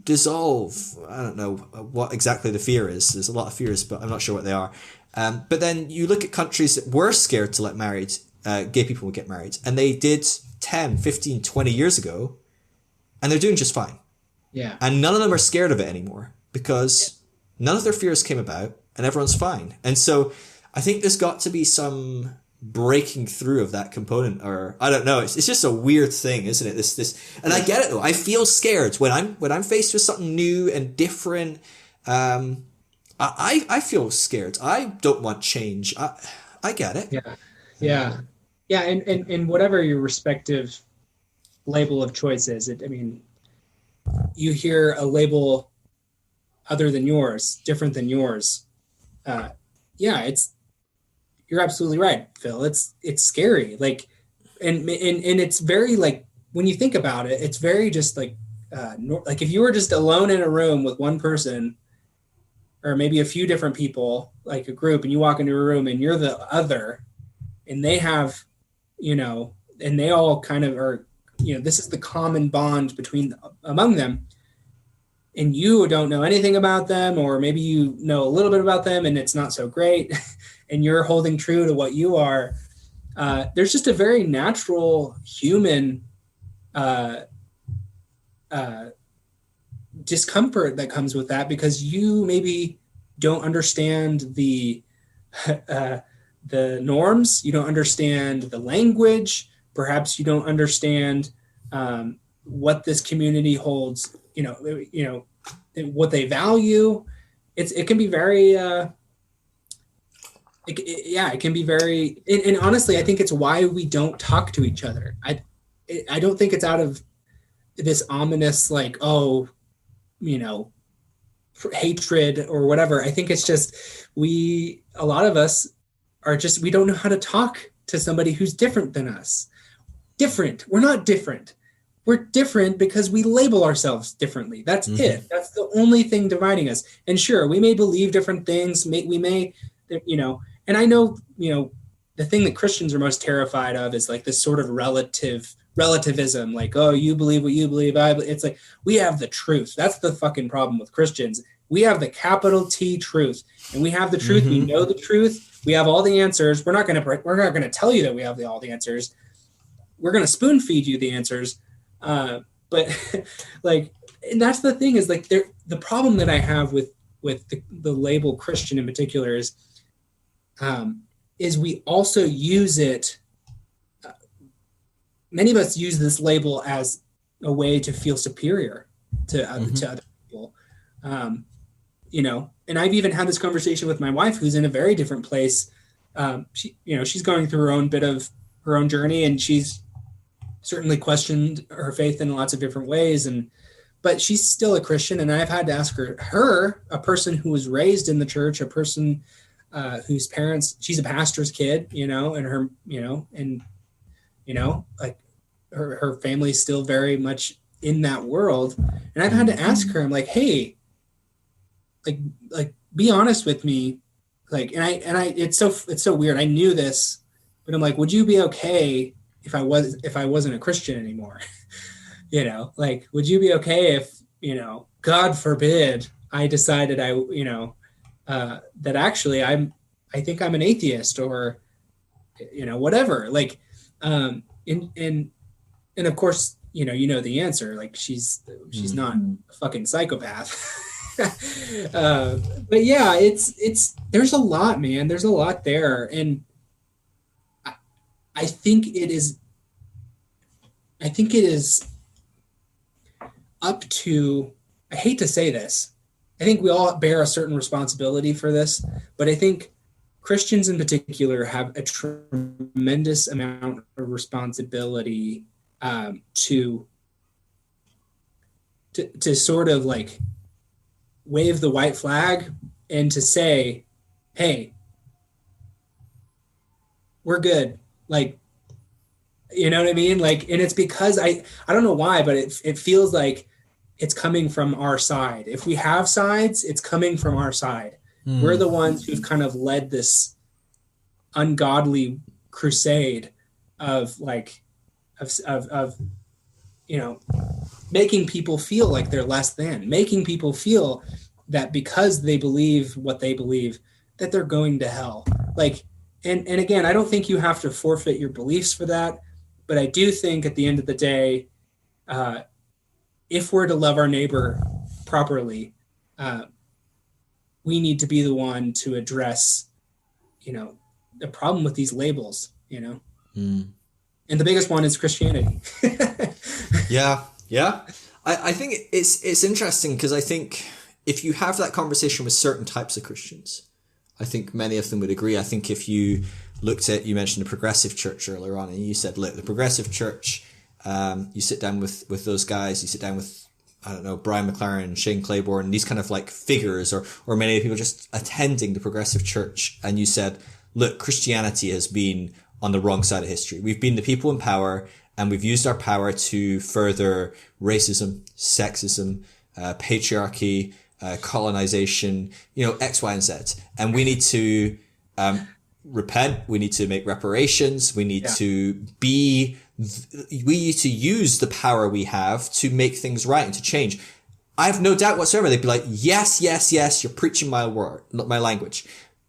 dissolve. I don't know what exactly the fear is. There's a lot of fears, but I'm not sure what they are. But then you look at countries that were scared to let gay people get married, and they did 10, 15, 20 years ago, and they're doing just fine. Yeah. And none of them are scared of it anymore because none of their fears came about and everyone's fine. And so I think there's got to be some breaking through of that component, or I don't know. It's just a weird thing, isn't it? This, and I get it though. I feel scared when I'm faced with something new and different. I feel scared. I don't want change. I get it. Yeah. And whatever your respective label of choice is, I mean, you hear a label other than yours, different than yours. You're absolutely right, Phil. It's scary. Like, and it's very, like, when you think about it, it's very just like if you were just alone in a room with one person, or maybe a few different people, like a group, and you walk into a room and you're the other, and they have, you know, and they all kind of are, you know, this is the common bond among them, and you don't know anything about them, or maybe you know a little bit about them and it's not so great, and you're holding true to what you are. There's just a very natural human discomfort that comes with that, because you maybe don't understand the norms, you don't understand the language, perhaps you don't understand what this community holds, what they value. It can be very it can be very, and honestly, I think it's why we don't talk to each other. I don't think it's out of this ominous, like, oh, hatred or whatever. I think it's just a lot of us we don't know how to talk to somebody who's different than us. Different. We're not different. We're different because we label ourselves differently. That's it. That's the only thing dividing us. And sure, we may believe different things. We may, and I know, the thing that Christians are most terrified of is like this sort of relativism, like, oh, you believe what you believe. It's like, we have the truth. That's the fucking problem with Christians. We have the capital T truth, and we have the truth. We know the truth. We have all the answers. We're not going to tell you that we have all the answers. We're going to spoon feed you the answers. But like, and that's the thing, is like, the problem that I have with the label Christian in particular is we also use it. Many of us use this label as a way to feel superior to other people. And I've even had this conversation with my wife, who's in a very different place. She's going through her own bit of her own journey, and she's certainly questioned her faith in lots of different ways. But she's still a Christian. And I've had to ask her, a person who was raised in the church, a person whose parents, she's a pastor's kid, and her, like her family's still very much in that world. And I've had to ask her, I'm like, hey, like, be honest with me. Like, and I, it's so weird. I knew this, but I'm like, would you be okay if I wasn't a Christian anymore? Like, would you be okay if, God forbid, I decided that actually I think I'm an atheist, or, whatever, like, and of course, the answer, like, she's not a fucking psychopath. But yeah, it's there's a lot, man. There's a lot there. And I think it is up to, I hate to say this, I think we all bear a certain responsibility for this, but I think Christians in particular have a tremendous amount of responsibility to sort of like wave the white flag and to say, hey, we're good. Like, you know what I mean? Like, and it's because I don't know why, but it feels like it's coming from our side. If we have sides, it's coming from our side. We're the ones who've kind of led this ungodly crusade of making people feel like they're less than, making people feel that because they believe what they believe, that they're going to hell. Like, and again, I don't think you have to forfeit your beliefs for that, but I do think at the end of the day, if we're to love our neighbor properly, we need to be the one to address, the problem with these labels, And the biggest one is Christianity. Yeah. I think it's interesting, because I think if you have that conversation with certain types of Christians, I think many of them would agree. I think if you looked at, you mentioned the progressive church earlier on, and you said, look, the progressive church, you sit down with those guys, you sit down with, I don't know, Brian McLaren, Shane Claiborne, these kind of like figures, or many people just attending the progressive church, and you said, look, Christianity has been on the wrong side of history. We've been the people in power, and we've used our power to further racism, sexism, patriarchy, colonization, X, Y, and Z. And we need to repent. We need to make reparations. We need to use the power we have to make things right and to change. I have no doubt whatsoever. They'd be like, yes, you're preaching my word, not my language.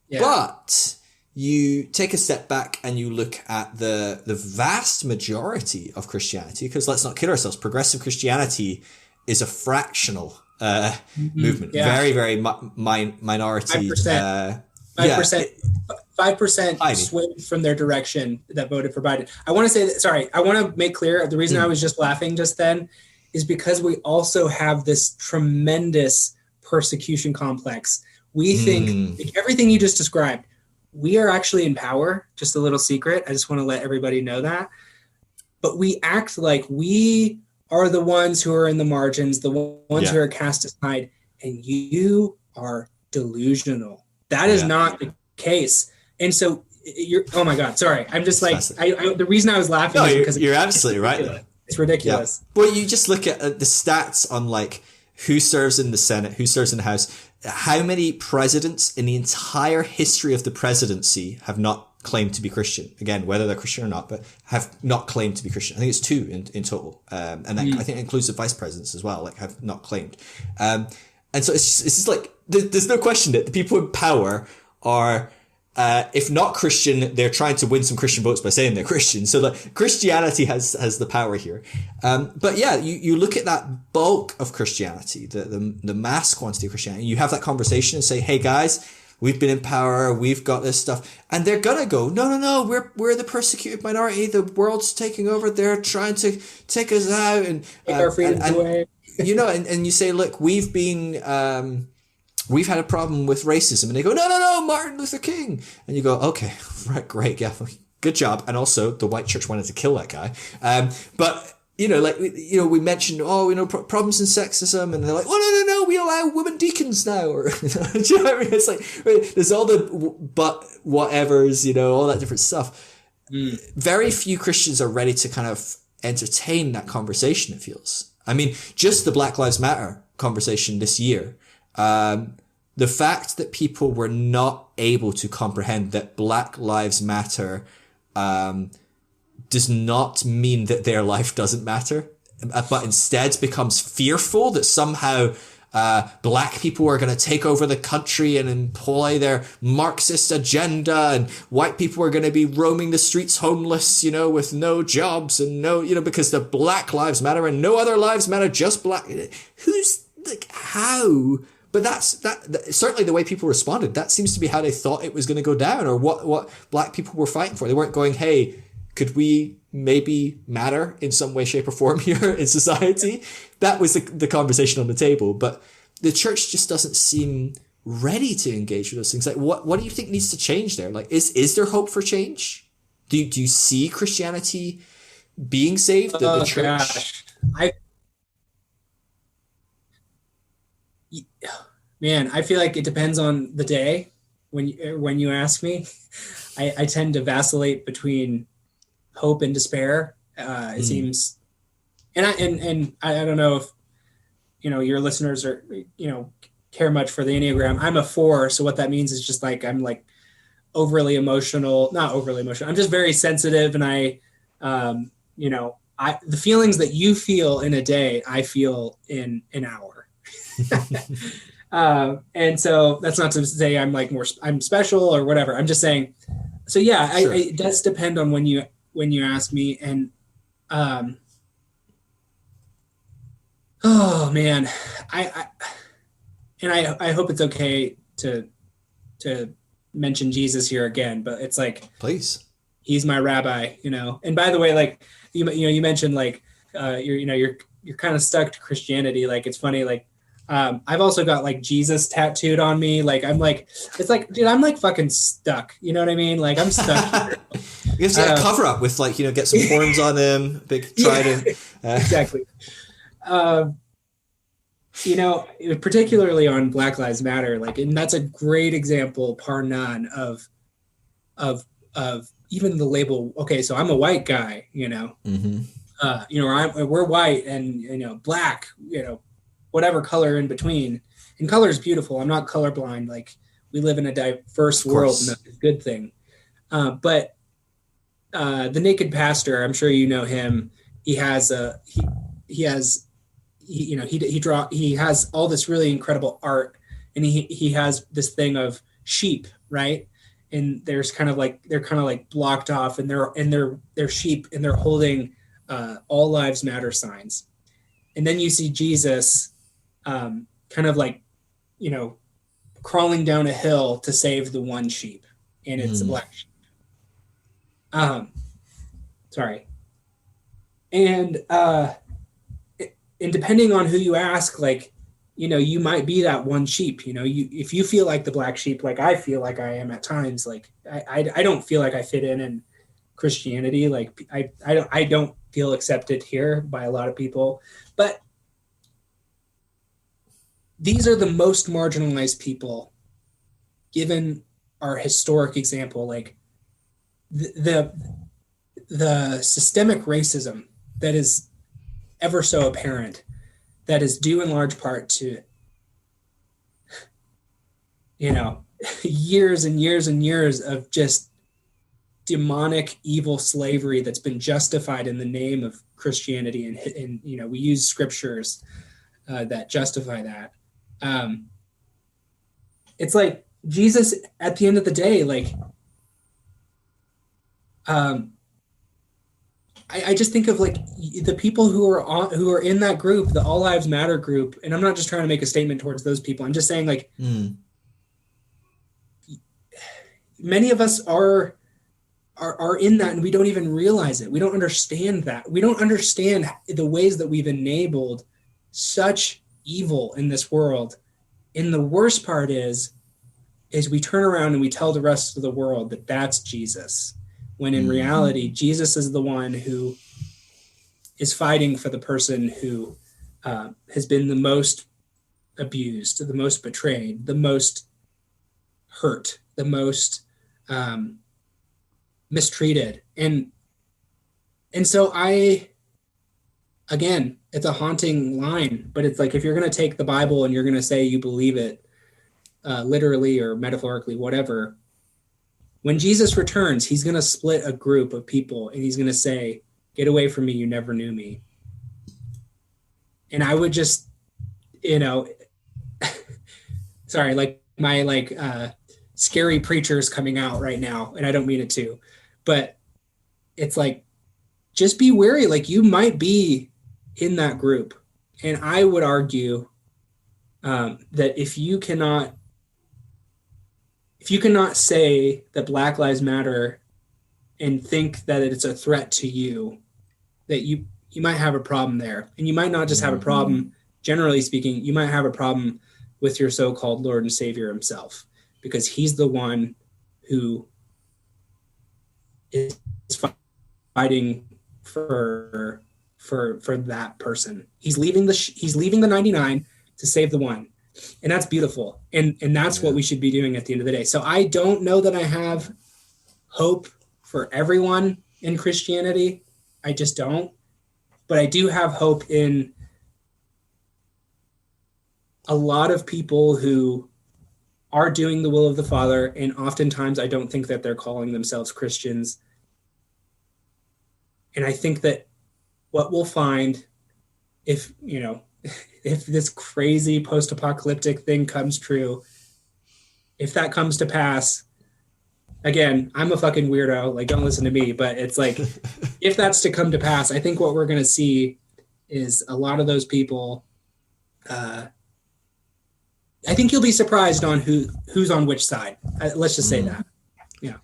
Yeah. But you take a step back and you look at the vast majority of Christianity, because let's not kid ourselves, progressive Christianity is a fractional movement. Yeah. Very, very minority. 5%. 5% swayed from their direction that voted for Biden. I want to say that, sorry, I want to make clear the reason I was just laughing just then is because we also have this tremendous persecution complex. We think like everything you just described, we are actually in power. Just a little secret. I just want to let everybody know that. But we act like we are the ones who are in the margins, the ones who are cast aside, and you are delusional. That is not the case. And so you're, oh my God, sorry. I'm just like, the reason I was laughing is because you're absolutely right. It's ridiculous. Yeah. Well, you just look at the stats on like who serves in the Senate, who serves in the House, how many presidents in the entire history of the presidency have not claimed to be Christian. Again, whether they're Christian or not, but have not claimed to be Christian. I think it's 2 in total. And that, I think it includes the vice presidents as well, like have not claimed. And so it's just like, there's no question that the people in power are, if not Christian, they're trying to win some Christian votes by saying they're Christian. So like Christianity has the power here. But yeah, you look at that bulk of Christianity, the mass quantity of Christianity, and you have that conversation and say, hey guys, we've been in power, we've got this stuff. And they're gonna go, no, we're the persecuted minority, the world's taking over, they're trying to take us out and take our freedoms away. You know, and you say, look, we've had a problem with racism. And they go, no, Martin Luther King. And you go, okay, right, great, yeah, good job. And also the white church wanted to kill that guy. But, you know, like, you know, we mentioned, problems in sexism. And they're like, oh, no, we allow women deacons now. Or, do you know what I mean? It's like, there's all the but whatevers, you know, all that different stuff. Very few Christians are ready to kind of entertain that conversation, it feels. I mean, just the Black Lives Matter conversation this year, the fact that people were not able to comprehend that Black Lives Matter does not mean that their life doesn't matter, but instead becomes fearful that somehow Black people are going to take over the country and employ their Marxist agenda, and white people are going to be roaming the streets homeless, you know, with no jobs and no, you know, because the Black Lives Matter and no other lives matter, just black. Who's like, how? But that's certainly the way people responded. That seems to be how they thought it was going to go down, or what Black people were fighting for. They weren't going, hey, could we maybe matter in some way, shape, or form here in society? That was the conversation on the table. But the church just doesn't seem ready to engage with those things. Like, what do you think needs to change there? Like, is there hope for change? Do you see Christianity being saved? The church? Gosh. Man, I feel like it depends on the day. When you ask me, I tend to vacillate between hope and despair. It seems, and I don't know if, you know, your listeners are, you know, care much for the Enneagram. I'm a 4, so what that means is just like I'm like overly emotional, not overly emotional. I'm just very sensitive, and I, you know, the feelings that you feel in a day, I feel in an hour. And so that's not to say I'm like I'm special or whatever. I'm just saying. So yeah, sure. It does depend on when you ask me, and oh man, I hope it's okay to mention Jesus here again, but it's like, please, he's my rabbi, you know. And by the way, like you mentioned like you're kind of stuck to Christianity. Like, it's funny, like I've also got like Jesus tattooed on me. Like, I'm like, it's like, dude, I'm like fucking stuck. You know what I mean? Like, I'm stuck here. You have to get a cover up with, like, you know, get some horns on him, big trident. Yeah, exactly. You know, particularly on Black Lives Matter, like, and that's a great example, par none, of even the label. Okay, so I'm a white guy, you know. Mm-hmm. You know, we're white, and, you know, black, you know, whatever color in between. And color is beautiful. I'm not colorblind. Like, we live in a diverse world, and that's a good thing. But the Naked Pastor, I'm sure you know him. He has he has all this really incredible art, and he has this thing of sheep, right? And they're kind of like blocked off, and they're sheep, and they're holding all lives matter signs. And then you see Jesus kind of like, you know, crawling down a hill to save the one sheep, and it's a black sheep. Sorry. And depending on who you ask, like, you know, you might be that one sheep. You know, if you feel like the black sheep, like I feel like I am at times, like I don't feel like I fit in Christianity. Like I don't feel accepted here by a lot of people, but these are the most marginalized people given our historic example. Like the systemic racism that is ever so apparent, that is due in large part to, you know, years and years and years of just demonic evil slavery that's been justified in the name of Christianity. And you know, we use scriptures that justify that. It's like Jesus at the end of the day, like, I just think of like the people who are in that group, the All Lives Matter group, and I'm not just trying to make a statement towards those people. I'm just saying, like, many of us are in that, and we don't even realize it. We don't understand that. We don't understand the ways that we've enabled such evil in this world. And the worst part is we turn around and we tell the rest of the world that that's Jesus, when in reality, Jesus is the one who is fighting for the person who has been the most abused, the most betrayed, the most hurt, the most mistreated. And so again, it's a haunting line, but it's like, if you're going to take the Bible and you're going to say you believe it literally or metaphorically, whatever, when Jesus returns, he's going to split a group of people and he's going to say, "Get away from me, you never knew me." And I would just, you know, sorry, like my scary preacher's coming out right now, and I don't mean it to, but it's like, just be wary. Like, you might be in that group. And I would argue that if you cannot say that Black Lives Matter and think that it's a threat to you, that you might have a problem there. And you might not just have a problem, generally speaking, you might have a problem with your so-called Lord and Savior himself, because he's the one who is fighting for that person. He's leaving the 99 to save the one. And that's beautiful. And that's what we should be doing at the end of the day. So I don't know that I have hope for everyone in Christianity. I just don't. But I do have hope in a lot of people who are doing the will of the Father. And oftentimes I don't think that they're calling themselves Christians. And I think that what we'll find, if this crazy post-apocalyptic thing comes true, if that comes to pass, again, I'm a fucking weirdo, like, don't listen to me, but it's like, if that's to come to pass, I think what we're going to see is a lot of those people, I think you'll be surprised on who's on which side. Let's just say that. Yeah.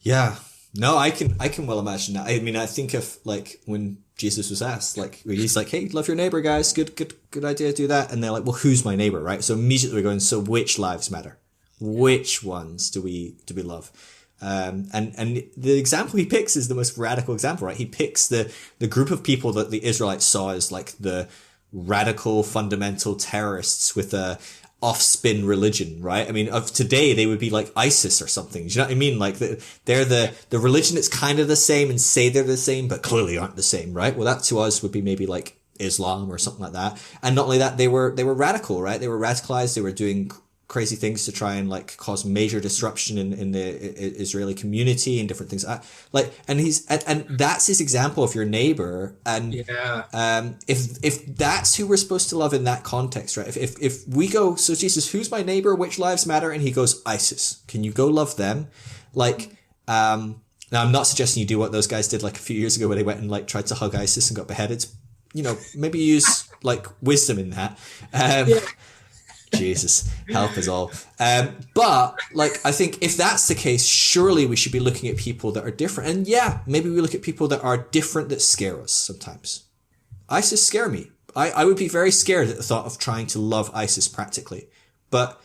Yeah. No, I can well imagine that. I mean, I think of like when Jesus was asked, like, he's like, "Hey, love your neighbor, guys. Good idea to do that." And they're like, "Well, who's my neighbor?" Right? So immediately we're going, so which lives matter? Which ones do we love? And the example he picks is the most radical example, right? He picks the group of people that the Israelites saw as like the radical fundamental terrorists with a off-spin religion, right? I mean, of today, they would be like ISIS or something. Do you know what I mean? Like they're the religion that's kind of the same and say they're the same, but clearly aren't the same, right? Well, that to us would be maybe like Islam or something like that. And not only that, they were radical, right? They were radicalized. They were doing crazy things to try and like cause major disruption in the Israeli community and different things like and that's his example of your neighbor. And if that's who we're supposed to love in that context, right? If we go, so Jesus, who's my neighbor, which lives matter, and he goes, ISIS, can you go love them? Like now I'm not suggesting you do what those guys did like a few years ago where they went and like tried to hug ISIS and got beheaded. You know, maybe use like wisdom in that. Yeah. Jesus, help us all. But like, I think if that's the case, surely we should be looking at people that are different. And yeah, maybe we look at people that are different that scare us sometimes. ISIS scare me. I would be very scared at the thought of trying to love ISIS practically. But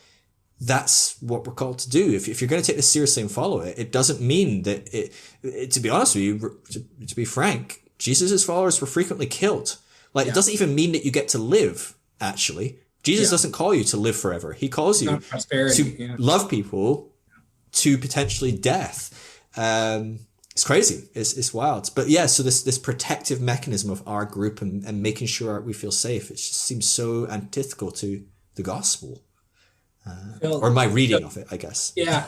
that's what we're called to do. If you're going to take this seriously and follow it, it doesn't mean that it to be honest with you, to be frank, Jesus' followers were frequently killed. Like, it doesn't even mean that you get to live, actually. Jesus doesn't call you to live forever. He calls you to love people to potentially death. It's crazy. It's wild. But yeah, so this protective mechanism of our group and making sure we feel safe, it just seems so antithetical to the gospel. Phil, or my reading of it, I guess. Yeah.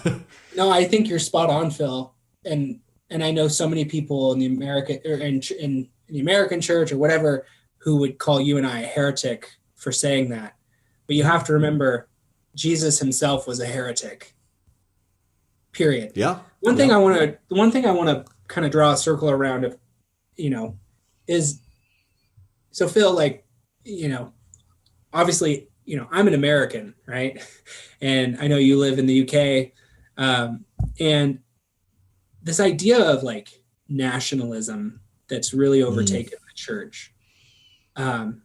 No, I think you're spot on, Phil. And I know so many people in the in the American church or whatever who would call you and I a heretic for saying that. But you have to remember, Jesus himself was a heretic. Period. Yeah. One thing I want to kind of draw a circle around, is, so Phil, like, obviously, I'm an American, right? And I know you live in the UK. And this idea of like nationalism that's really overtaken the church. And,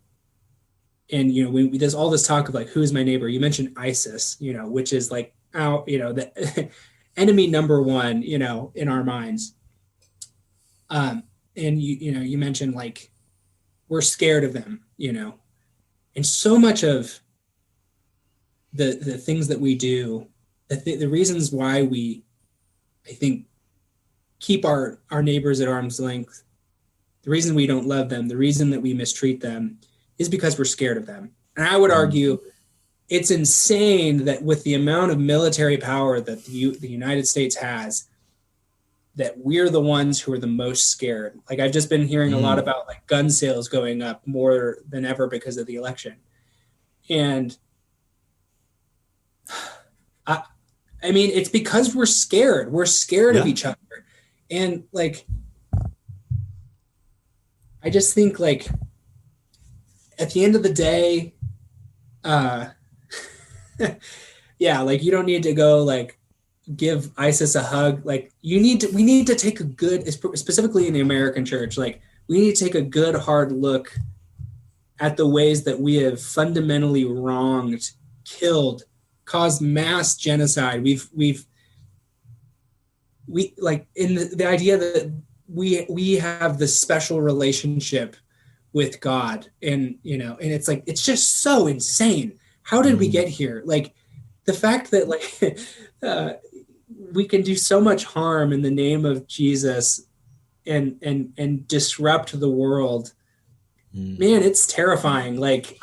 there's all this talk of like, who is my neighbor? You mentioned ISIS, which is like, the enemy number one, in our minds. And you mentioned like, we're scared of them, and so much of the things that we do, the reasons why we, I think, keep our neighbors at arm's length, the reason we don't love them, the reason that we mistreat them is because we're scared of them. And I would argue it's insane that with the amount of military power that the United States has, that we're the ones who are the most scared. Like, I've just been hearing a lot about like gun sales going up more than ever because of the election. And I mean, it's because we're scared. We're scared of each other. And like, I just think like at the end of the day, like you don't need to go like give ISIS a hug. Like we need to take a good, specifically in the American church, like we need to take a good hard look at the ways that we have fundamentally wronged, killed, caused mass genocide. We like in the idea that we have this special relationship with God, and and it's like, it's just so insane. How did we get here? Like the fact that like we can do so much harm in the name of Jesus and disrupt the world. Man, it's terrifying. Like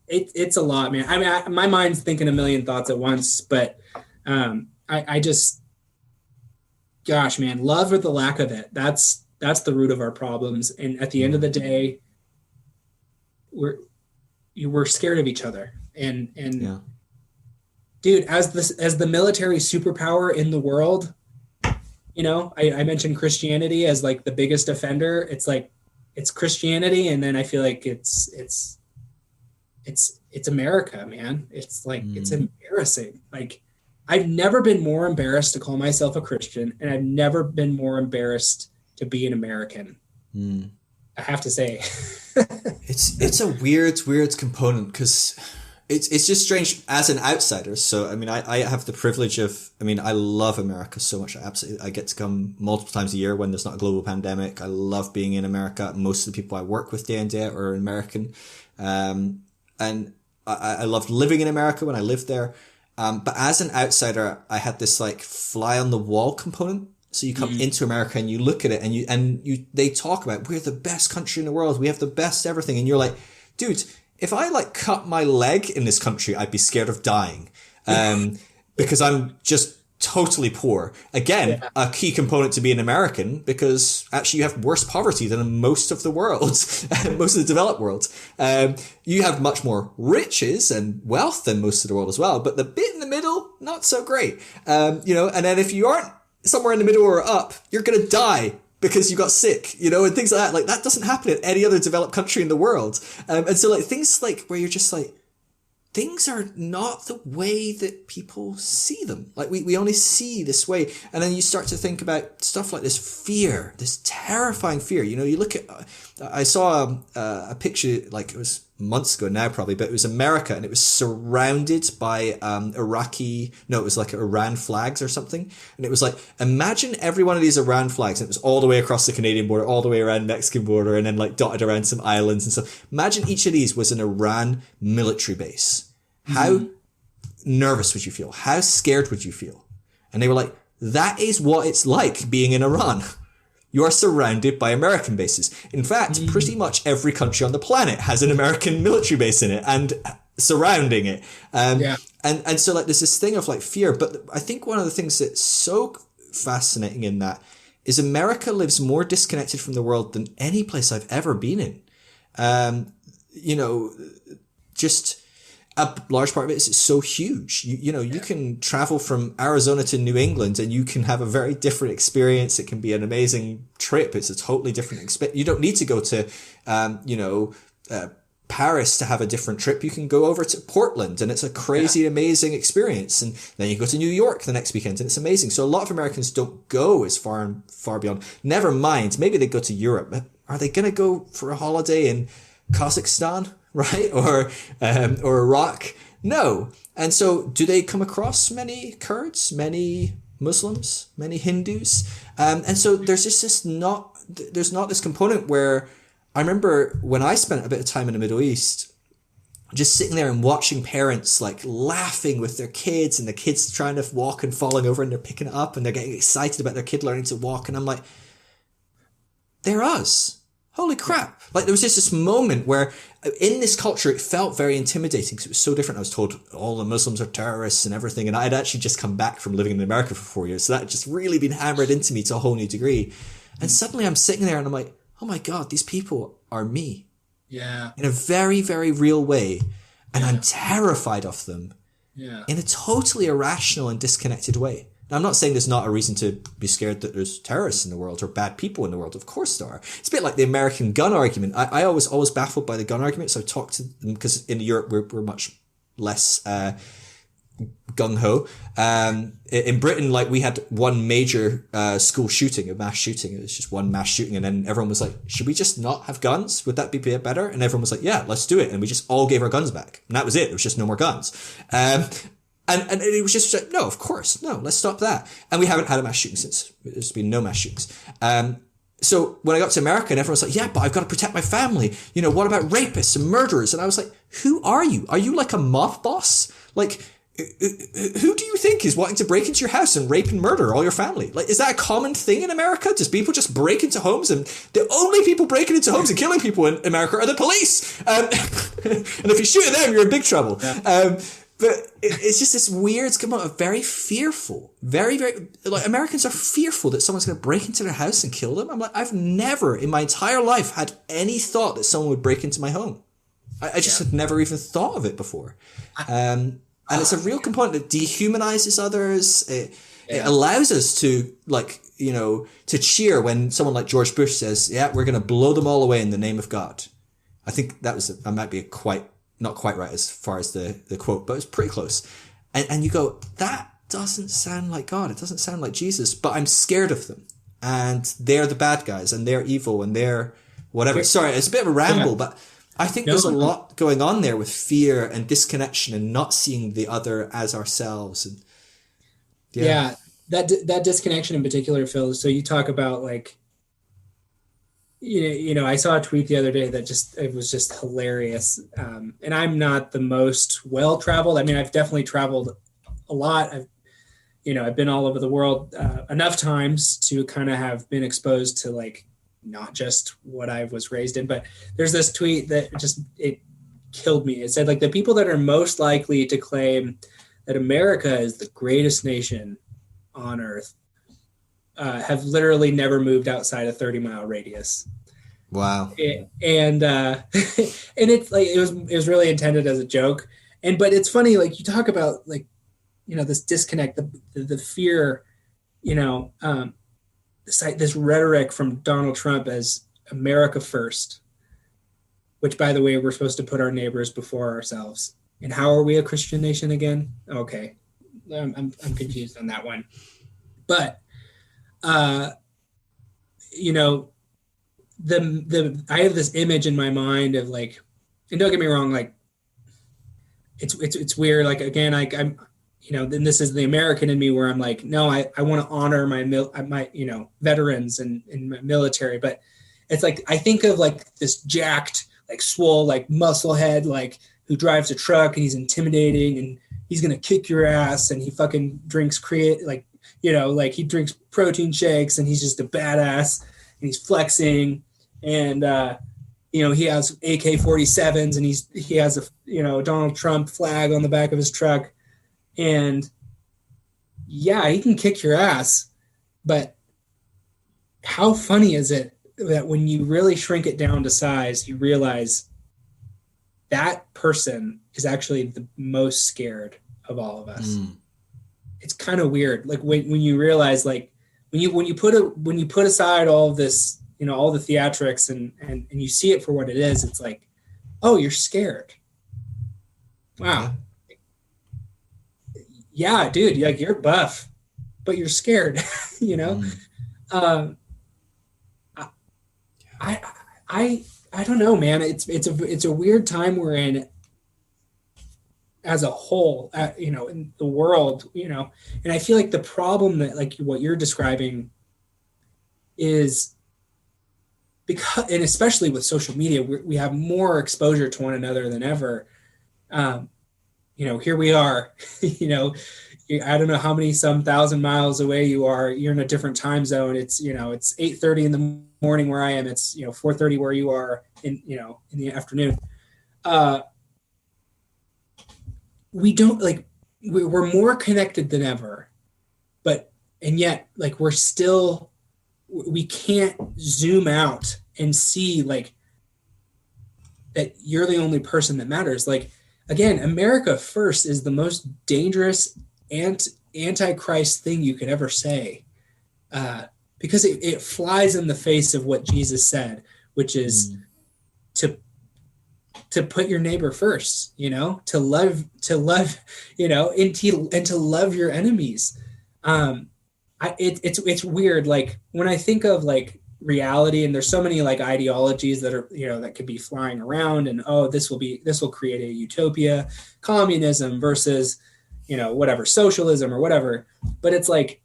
it's a lot, man. I mean, my mind's thinking a million thoughts at once, but I just, gosh, man, love or the lack of it. That's the root of our problems. And at the end of the day, we're scared of each other. And dude, as the military superpower in the world, I mentioned Christianity as like the biggest offender. It's like, it's Christianity. And then I feel like it's America, man. It's like, it's embarrassing. Like, I've never been more embarrassed to call myself a Christian, and I've never been more embarrassed to be an American. I have to say. It's a weird component, because it's just strange as an outsider. So, I mean, I have the privilege of, I love America so much. I get to come multiple times a year when there's not a global pandemic. I love being in America. Most of the people I work with day in, day out are American. And I loved living in America when I lived there. But as an outsider, I had this like fly on the wall component. So you come into America and you look at it and they talk about, we're the best country in the world. We have the best everything. And you're like, dude, if I like cut my leg in this country, I'd be scared of dying. Because I'm just totally poor. Again, a key component to being American, because actually you have worse poverty than most of the world, most of the developed world. You have much more riches and wealth than most of the world as well, but the bit in the middle, not so great. And then if you aren't somewhere in the middle or up, you're going to die because you got sick, you know, and things like that. Like that doesn't happen in any other developed country in the world. And so like things like where you're just like, things are not the way that people see them. Like we only see this way. And then you start to think about stuff like this fear, this terrifying fear. You know, you look at, I saw a picture, like it was months ago now probably, but it was America and it was surrounded by it was like Iran flags or something. And it was like, imagine every one of these Iran flags, and it was all the way across the Canadian border, all the way around the Mexican border, and then like dotted around some islands and stuff. Imagine each of these was an Iran military base. How nervous would you feel? How scared would you feel? And they were like, that is what it's like being in Iran. You are surrounded by American bases. In fact, pretty much every country on the planet has an American military base in it and surrounding it. And so like there's this thing of like fear. But I think one of the things that's so fascinating in that is America lives more disconnected from the world than any place I've ever been in. You know, just a large part of it is it's so huge. You can travel from Arizona to New England and you can have a very different experience. It can be an amazing trip. It's a totally different experience. You don't need to go to, Paris to have a different trip. You can go over to Portland and it's a crazy, amazing experience. And then you go to New York the next weekend and it's amazing. So a lot of Americans don't go as far beyond. Never mind. Maybe they go to Europe. Are they going to go for a holiday in Kazakhstan? Right? Or Iraq? No. And so do they come across many Kurds, many Muslims, many Hindus? And so there's not this component where I remember when I spent a bit of time in the Middle East, just sitting there and watching parents like laughing with their kids and the kids trying to walk and falling over and they're picking it up and they're getting excited about their kid learning to walk. And I'm like, they're us. Holy crap. Like there was just this moment where in this culture, it felt very intimidating because it was so different. I was told all the Muslims are terrorists and everything. And I had actually just come back from living in America for 4 years. So that had just really been hammered into me to a whole new degree. And suddenly I'm sitting there and I'm like, oh my God, these people are me. Yeah. In a very, very real way. And I'm terrified of them. Yeah. In a totally irrational and disconnected way. Now, I'm not saying there's not a reason to be scared that there's terrorists in the world or bad people in the world. Of course there are. It's a bit like the American gun argument. I was always baffled by the gun argument. So I talked to them because in Europe, we're much less gung-ho. In Britain, like we had one major school shooting, a mass shooting. It was just one mass shooting. And then everyone was like, should we just not have guns? Would that be better? And everyone was like, yeah, let's do it. And we just all gave our guns back. And that was it. There was just no more guns. And it was just like, no, of course, no, let's stop that. And we haven't had a mass shooting since. There's been no mass shootings. So when I got to America and everyone's like, yeah, but I've got to protect my family. You know, what about rapists and murderers? And I was like, who are you? Are you like a mob boss? Like, who do you think is wanting to break into your house and rape and murder all your family? Like, is that a common thing in America? Does people just break into homes? And the only people breaking into homes and killing people in America are the police. And if you shoot at them, you're in big trouble. Yeah. But it's just this weird component of very fearful, very, very, like Americans are fearful that someone's going to break into their house and kill them. I'm like, I've never in my entire life had any thought that someone would break into my home. I just had never even thought of it before. And it's a real component that dehumanizes others. It allows us to to cheer when someone like George Bush says, yeah, we're going to blow them all away in the name of God. I think that might be not quite right as far as the quote, but it's pretty close. And you go, that doesn't sound like God. It doesn't sound like Jesus, but I'm scared of them. And they're the bad guys and they're evil and they're whatever. Sorry, it's a bit of a ramble, but I think there's a lot going on there with fear and disconnection and not seeing the other as ourselves. And that disconnection in particular, Phil. So you talk about like, I saw a tweet the other day that it was just hilarious. And I'm not the most well-traveled. I mean, I've definitely traveled a lot. I've been all over the world enough times to kind of have been exposed to like, not just what I was raised in, but there's this tweet that it killed me. It said like the people that are most likely to claim that America is the greatest nation on earth have literally never moved outside a 30-mile radius. Wow. And it's like, it was really intended as a joke. But it's funny, like you talk about like, this disconnect, the fear, this rhetoric from Donald Trump as America first, which, by the way, we're supposed to put our neighbors before ourselves. And how are we a Christian nation again? Okay, I'm confused on that one. But you know, I have this image in my mind of like, and don't get me wrong, like it's weird. Like again, I'm then this is the American in me where I'm like, no, I want to honor my veterans and my military, but it's like I think of like this jacked, like swole, like muscle head, like who drives a truck and he's intimidating and he's gonna kick your ass and he fucking drinks like he drinks protein shakes and he's just a badass and he's flexing and he has AK-47s and he has a Donald Trump flag on the back of his truck. And yeah, he can kick your ass, but how funny is it that when you really shrink it down to size, you realize that person is actually the most scared of all of us. It's kind of weird. Like when you realize, like when you put aside all of this, all the theatrics and you see it for what it is, it's like, oh, you're scared. Wow. Yeah, dude, like you're buff, but you're scared, I don't know, man. It's a weird time we're in as a whole, in the world, and I feel like the problem that like what you're describing is because, and especially with social media, we have more exposure to one another than ever. Here we are, I don't know how many some thousand miles away you are. You're in a different time zone. It's 8:30 in the morning where I am. It's 4:30 where you are in the afternoon. We don't like we're more connected than ever, and yet like we can't zoom out and see like that you're the only person that matters. Like again, America first is the most dangerous antichrist thing you could ever say, because it flies in the face of what Jesus said, which is to put your neighbor first, to love, and to love your enemies. It's weird. Like when I think of like reality, and there's so many like ideologies that are, that could be flying around and, oh, this will create a utopia, communism versus, whatever, socialism or whatever. But it's like,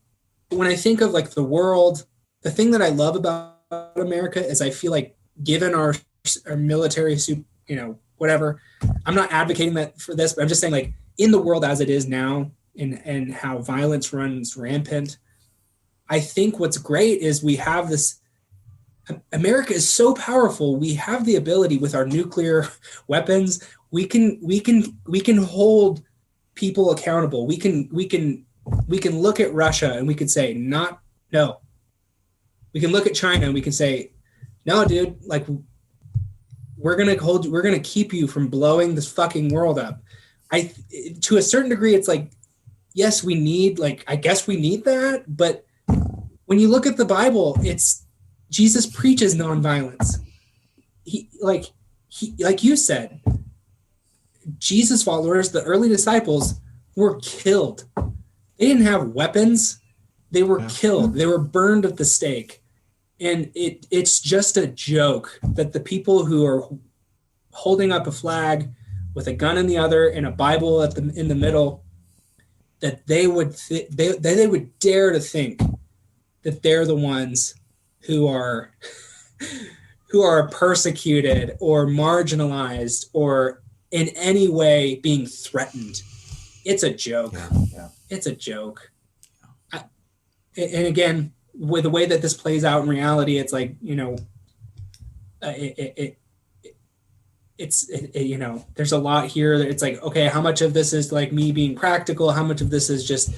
when I think of like the world, the thing that I love about America is I feel like given our military, whatever, I'm not advocating that for this, but I'm just saying like in the world as it is now and how violence runs rampant, I think what's great is we have this, America is so powerful. We have the ability with our nuclear weapons. We can hold people accountable. We can look at Russia and we can say, no. We can look at China and we can say, no, dude, like we're going to keep you from blowing this fucking world up. To a certain degree, it's like, yes, I guess we need that. But when you look at the Bible, Jesus preaches nonviolence. Like you said, Jesus followers, the early disciples, were killed. They didn't have weapons. They were killed. They were burned at the stake. And it's just a joke that the people who are holding up a flag with a gun in the other and a Bible in the middle, that they would dare to think that they're the ones who are persecuted or marginalized or in any way being threatened. It's a joke. Yeah. It's a joke. And again, with the way that this plays out in reality, it's like, there's a lot here that it's like, okay, how much of this is like me being practical? How much of this is just,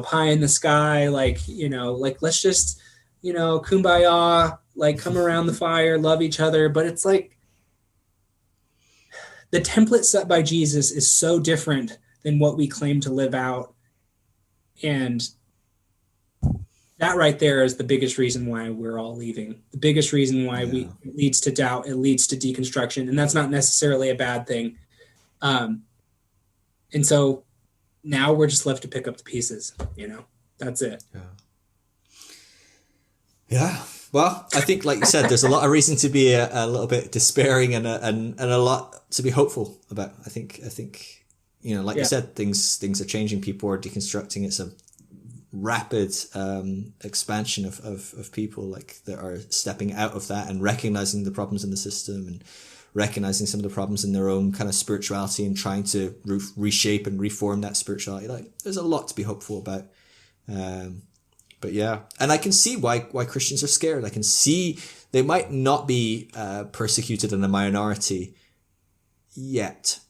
pie in the sky? Like, like, let's just, kumbaya, like come around the fire, love each other. But it's like the template set by Jesus is so different than what we claim to live out. And that right there is the biggest reason why we're all leaving. The biggest reason why it leads to doubt, it leads to deconstruction, and that's not necessarily a bad thing. And so now we're just left to pick up the pieces, that's it. Yeah. Well, I think, like you said, there's a lot of reason to be a little bit despairing and a lot to be hopeful about. I think, like you said, things are changing. People are deconstructing. It's a rapid expansion of people like that are stepping out of that and recognizing the problems in the system and recognizing some of the problems in their own kind of spirituality and trying to reshape and reform that spirituality. Like, there's a lot to be hopeful about. But yeah, and I can see why Christians are scared. I can see they might not be persecuted in a minority yet,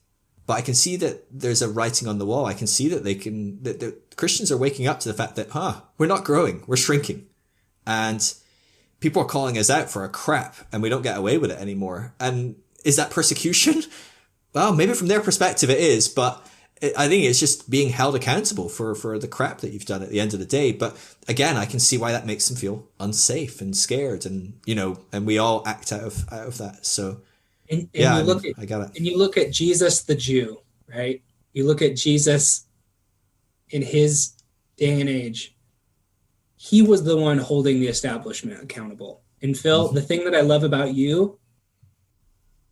but I can see that there's a writing on the wall. I can see that the Christians are waking up to the fact that, we're not growing, we're shrinking. And people are calling us out for our crap and we don't get away with it anymore. And is that persecution? Well, maybe from their perspective it is, but I think it's just being held accountable for the crap that you've done at the end of the day. But again, I can see why that makes them feel unsafe and scared, and and we all act out of that. So I got it. And you look at Jesus the Jew, right? You look at Jesus in his day and age. He was the one holding the establishment accountable. And Phil, the thing that I love about you,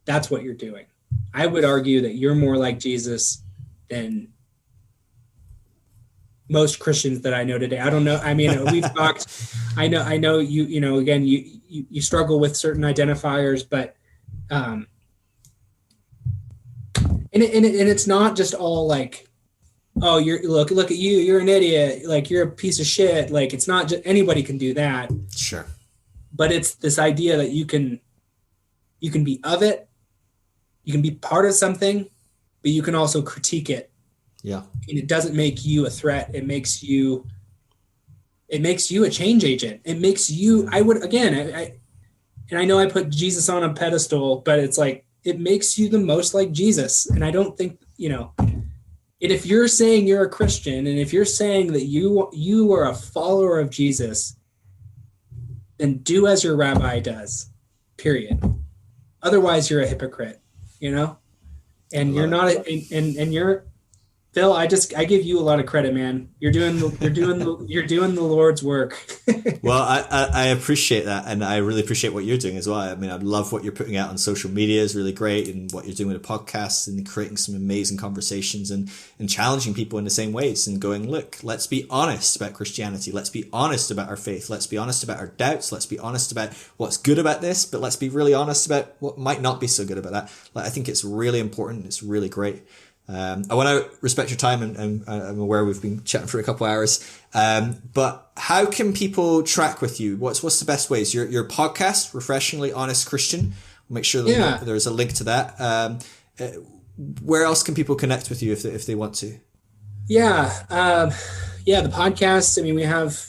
that's what you're doing. I would argue that you're more like Jesus than most Christians that I know today. I don't know. I mean, we've talked, I know you again, you struggle with certain identifiers, but, and it's not just all like, oh, look at you, you're an idiot. Like, you're a piece of shit. Like, it's not just anybody can do that. Sure. But it's this idea that you can be of it. You can be part of something, but you can also critique it. Yeah. And it doesn't make you a threat. It makes you a change agent. It makes you, I know I put Jesus on a pedestal, but it's like, it makes you the most like Jesus. And I don't think, and if you're saying you're a Christian, and if you're saying that you are a follower of Jesus, then do as your rabbi does, period. Otherwise you're a hypocrite, and you're not, and you're, Phil, I give you a lot of credit, man. You're doing the Lord's work. Well, I appreciate that, and I really appreciate what you're doing as well. I mean, I love what you're putting out on social media is really great, and what you're doing with the podcast and creating some amazing conversations and challenging people in the same ways and going, look, let's be honest about Christianity. Let's be honest about our faith. Let's be honest about our doubts. Let's be honest about what's good about this, but let's be really honest about what might not be so good about that. Like, I think it's really important. It's really great. I want to respect your time, and I'm aware we've been chatting for a couple of hours. But how can people track with you? What's the best ways? Your podcast, Refreshingly Honest Christian. We'll make sure that there's a link to that. Where else can people connect with you if they want to? The podcast. I mean, we have,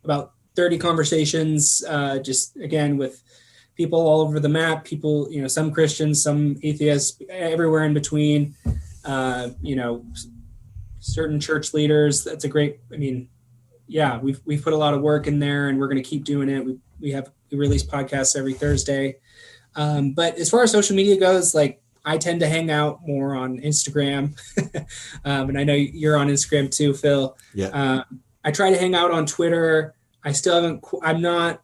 about 30 conversations, just again with people all over the map, people, some Christians, some atheists, everywhere in between, certain church leaders. That's a great, we've put a lot of work in there, and we're going to keep doing it. We release podcasts every Thursday. But as far as social media goes, like, I tend to hang out more on Instagram. And I know you're on Instagram too, Phil. Yeah. I try to hang out on Twitter. I still haven't, I'm not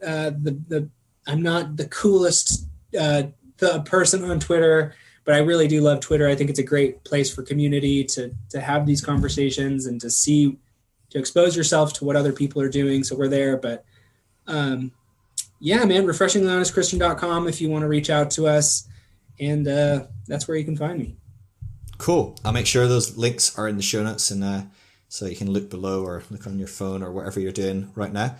I'm not the coolest the person on Twitter, but I really do love Twitter. I think it's a great place for community to have these conversations and to expose yourself to what other people are doing. So we're there. But refreshinglyyhonestchristian.com if you want to reach out to us. And that's where you can find me. Cool. I'll make sure those links are in the show notes, and so you can look below or look on your phone or whatever you're doing right now.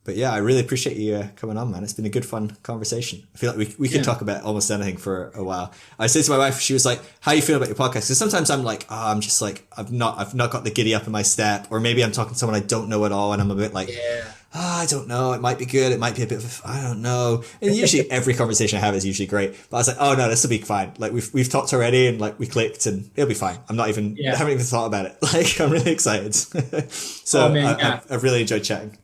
But yeah, I really appreciate you coming on, man. It's been a good, fun conversation. I feel like we could talk about almost anything for a while. I said to my wife, she was like, how you feel about your podcast? Because sometimes I'm like, I'm just like, I've not got the giddy up in my step, or maybe I'm talking to someone I don't know at all, and I'm a bit like, I don't know, it might be good, it might be a bit of, I don't know. And usually every conversation I have is usually great. But I was like, oh no, this will be fine. Like we've talked already and like we clicked and it'll be fine. I haven't even thought about it. Like I'm really excited. So I've really enjoyed chatting.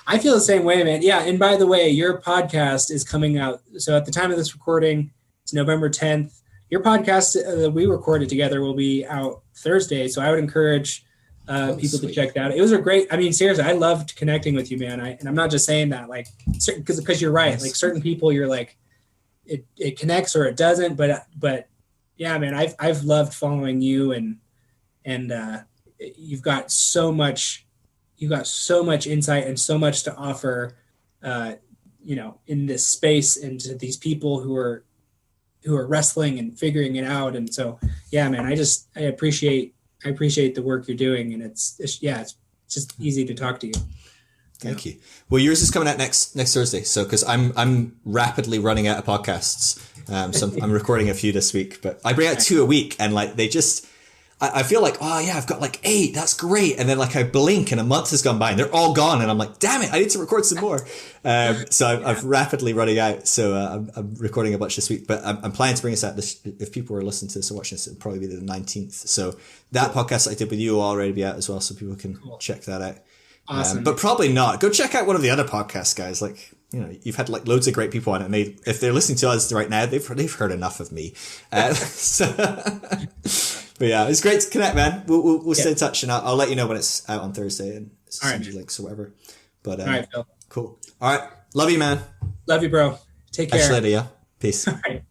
I feel the same way, man. Yeah. And by the way, your podcast is coming out. So at the time of this recording, it's November 10th. Your podcast that we recorded together will be out Thursday. So I would encourage people to check that out. It was a great, I mean, seriously, I loved connecting with you, man. And I'm not just saying that like, because you're right. Like certain people you're like, it connects or it doesn't, but yeah, man, I've loved following you and you've got so much insight and so much to offer, in this space and to these people who are wrestling and figuring it out. And so, yeah, man, I appreciate the work you're doing. And it's just easy to talk to you. Thank you. Well, yours is coming out next Thursday. So, cause I'm rapidly running out of podcasts. So I'm recording a few this week, but I bring out 2 a week and like, I feel like, oh yeah, I've got like 8. That's great. And then like I blink and a month has gone by and they're all gone. And I'm like, damn it, I need to record some more. So I'm rapidly running out. So I'm recording a bunch this week, but I'm planning to bring us out this, if people are listening to this or watching this, it'll probably be the 19th. So that podcast I did with you will already be out as well. So people can check that out. Awesome. But probably not. Go check out one of the other podcasts, guys. Like, you've had like loads of great people on it. If they're listening to us right now, they've heard enough of me. But yeah, it's great to connect, man. We'll stay in touch, and I'll let you know when it's out on Thursday and send you links or whatever. But all right, Phil. Cool. All right, love you, man. Love you, bro. Take care. Catch you later, yeah. Peace. All right.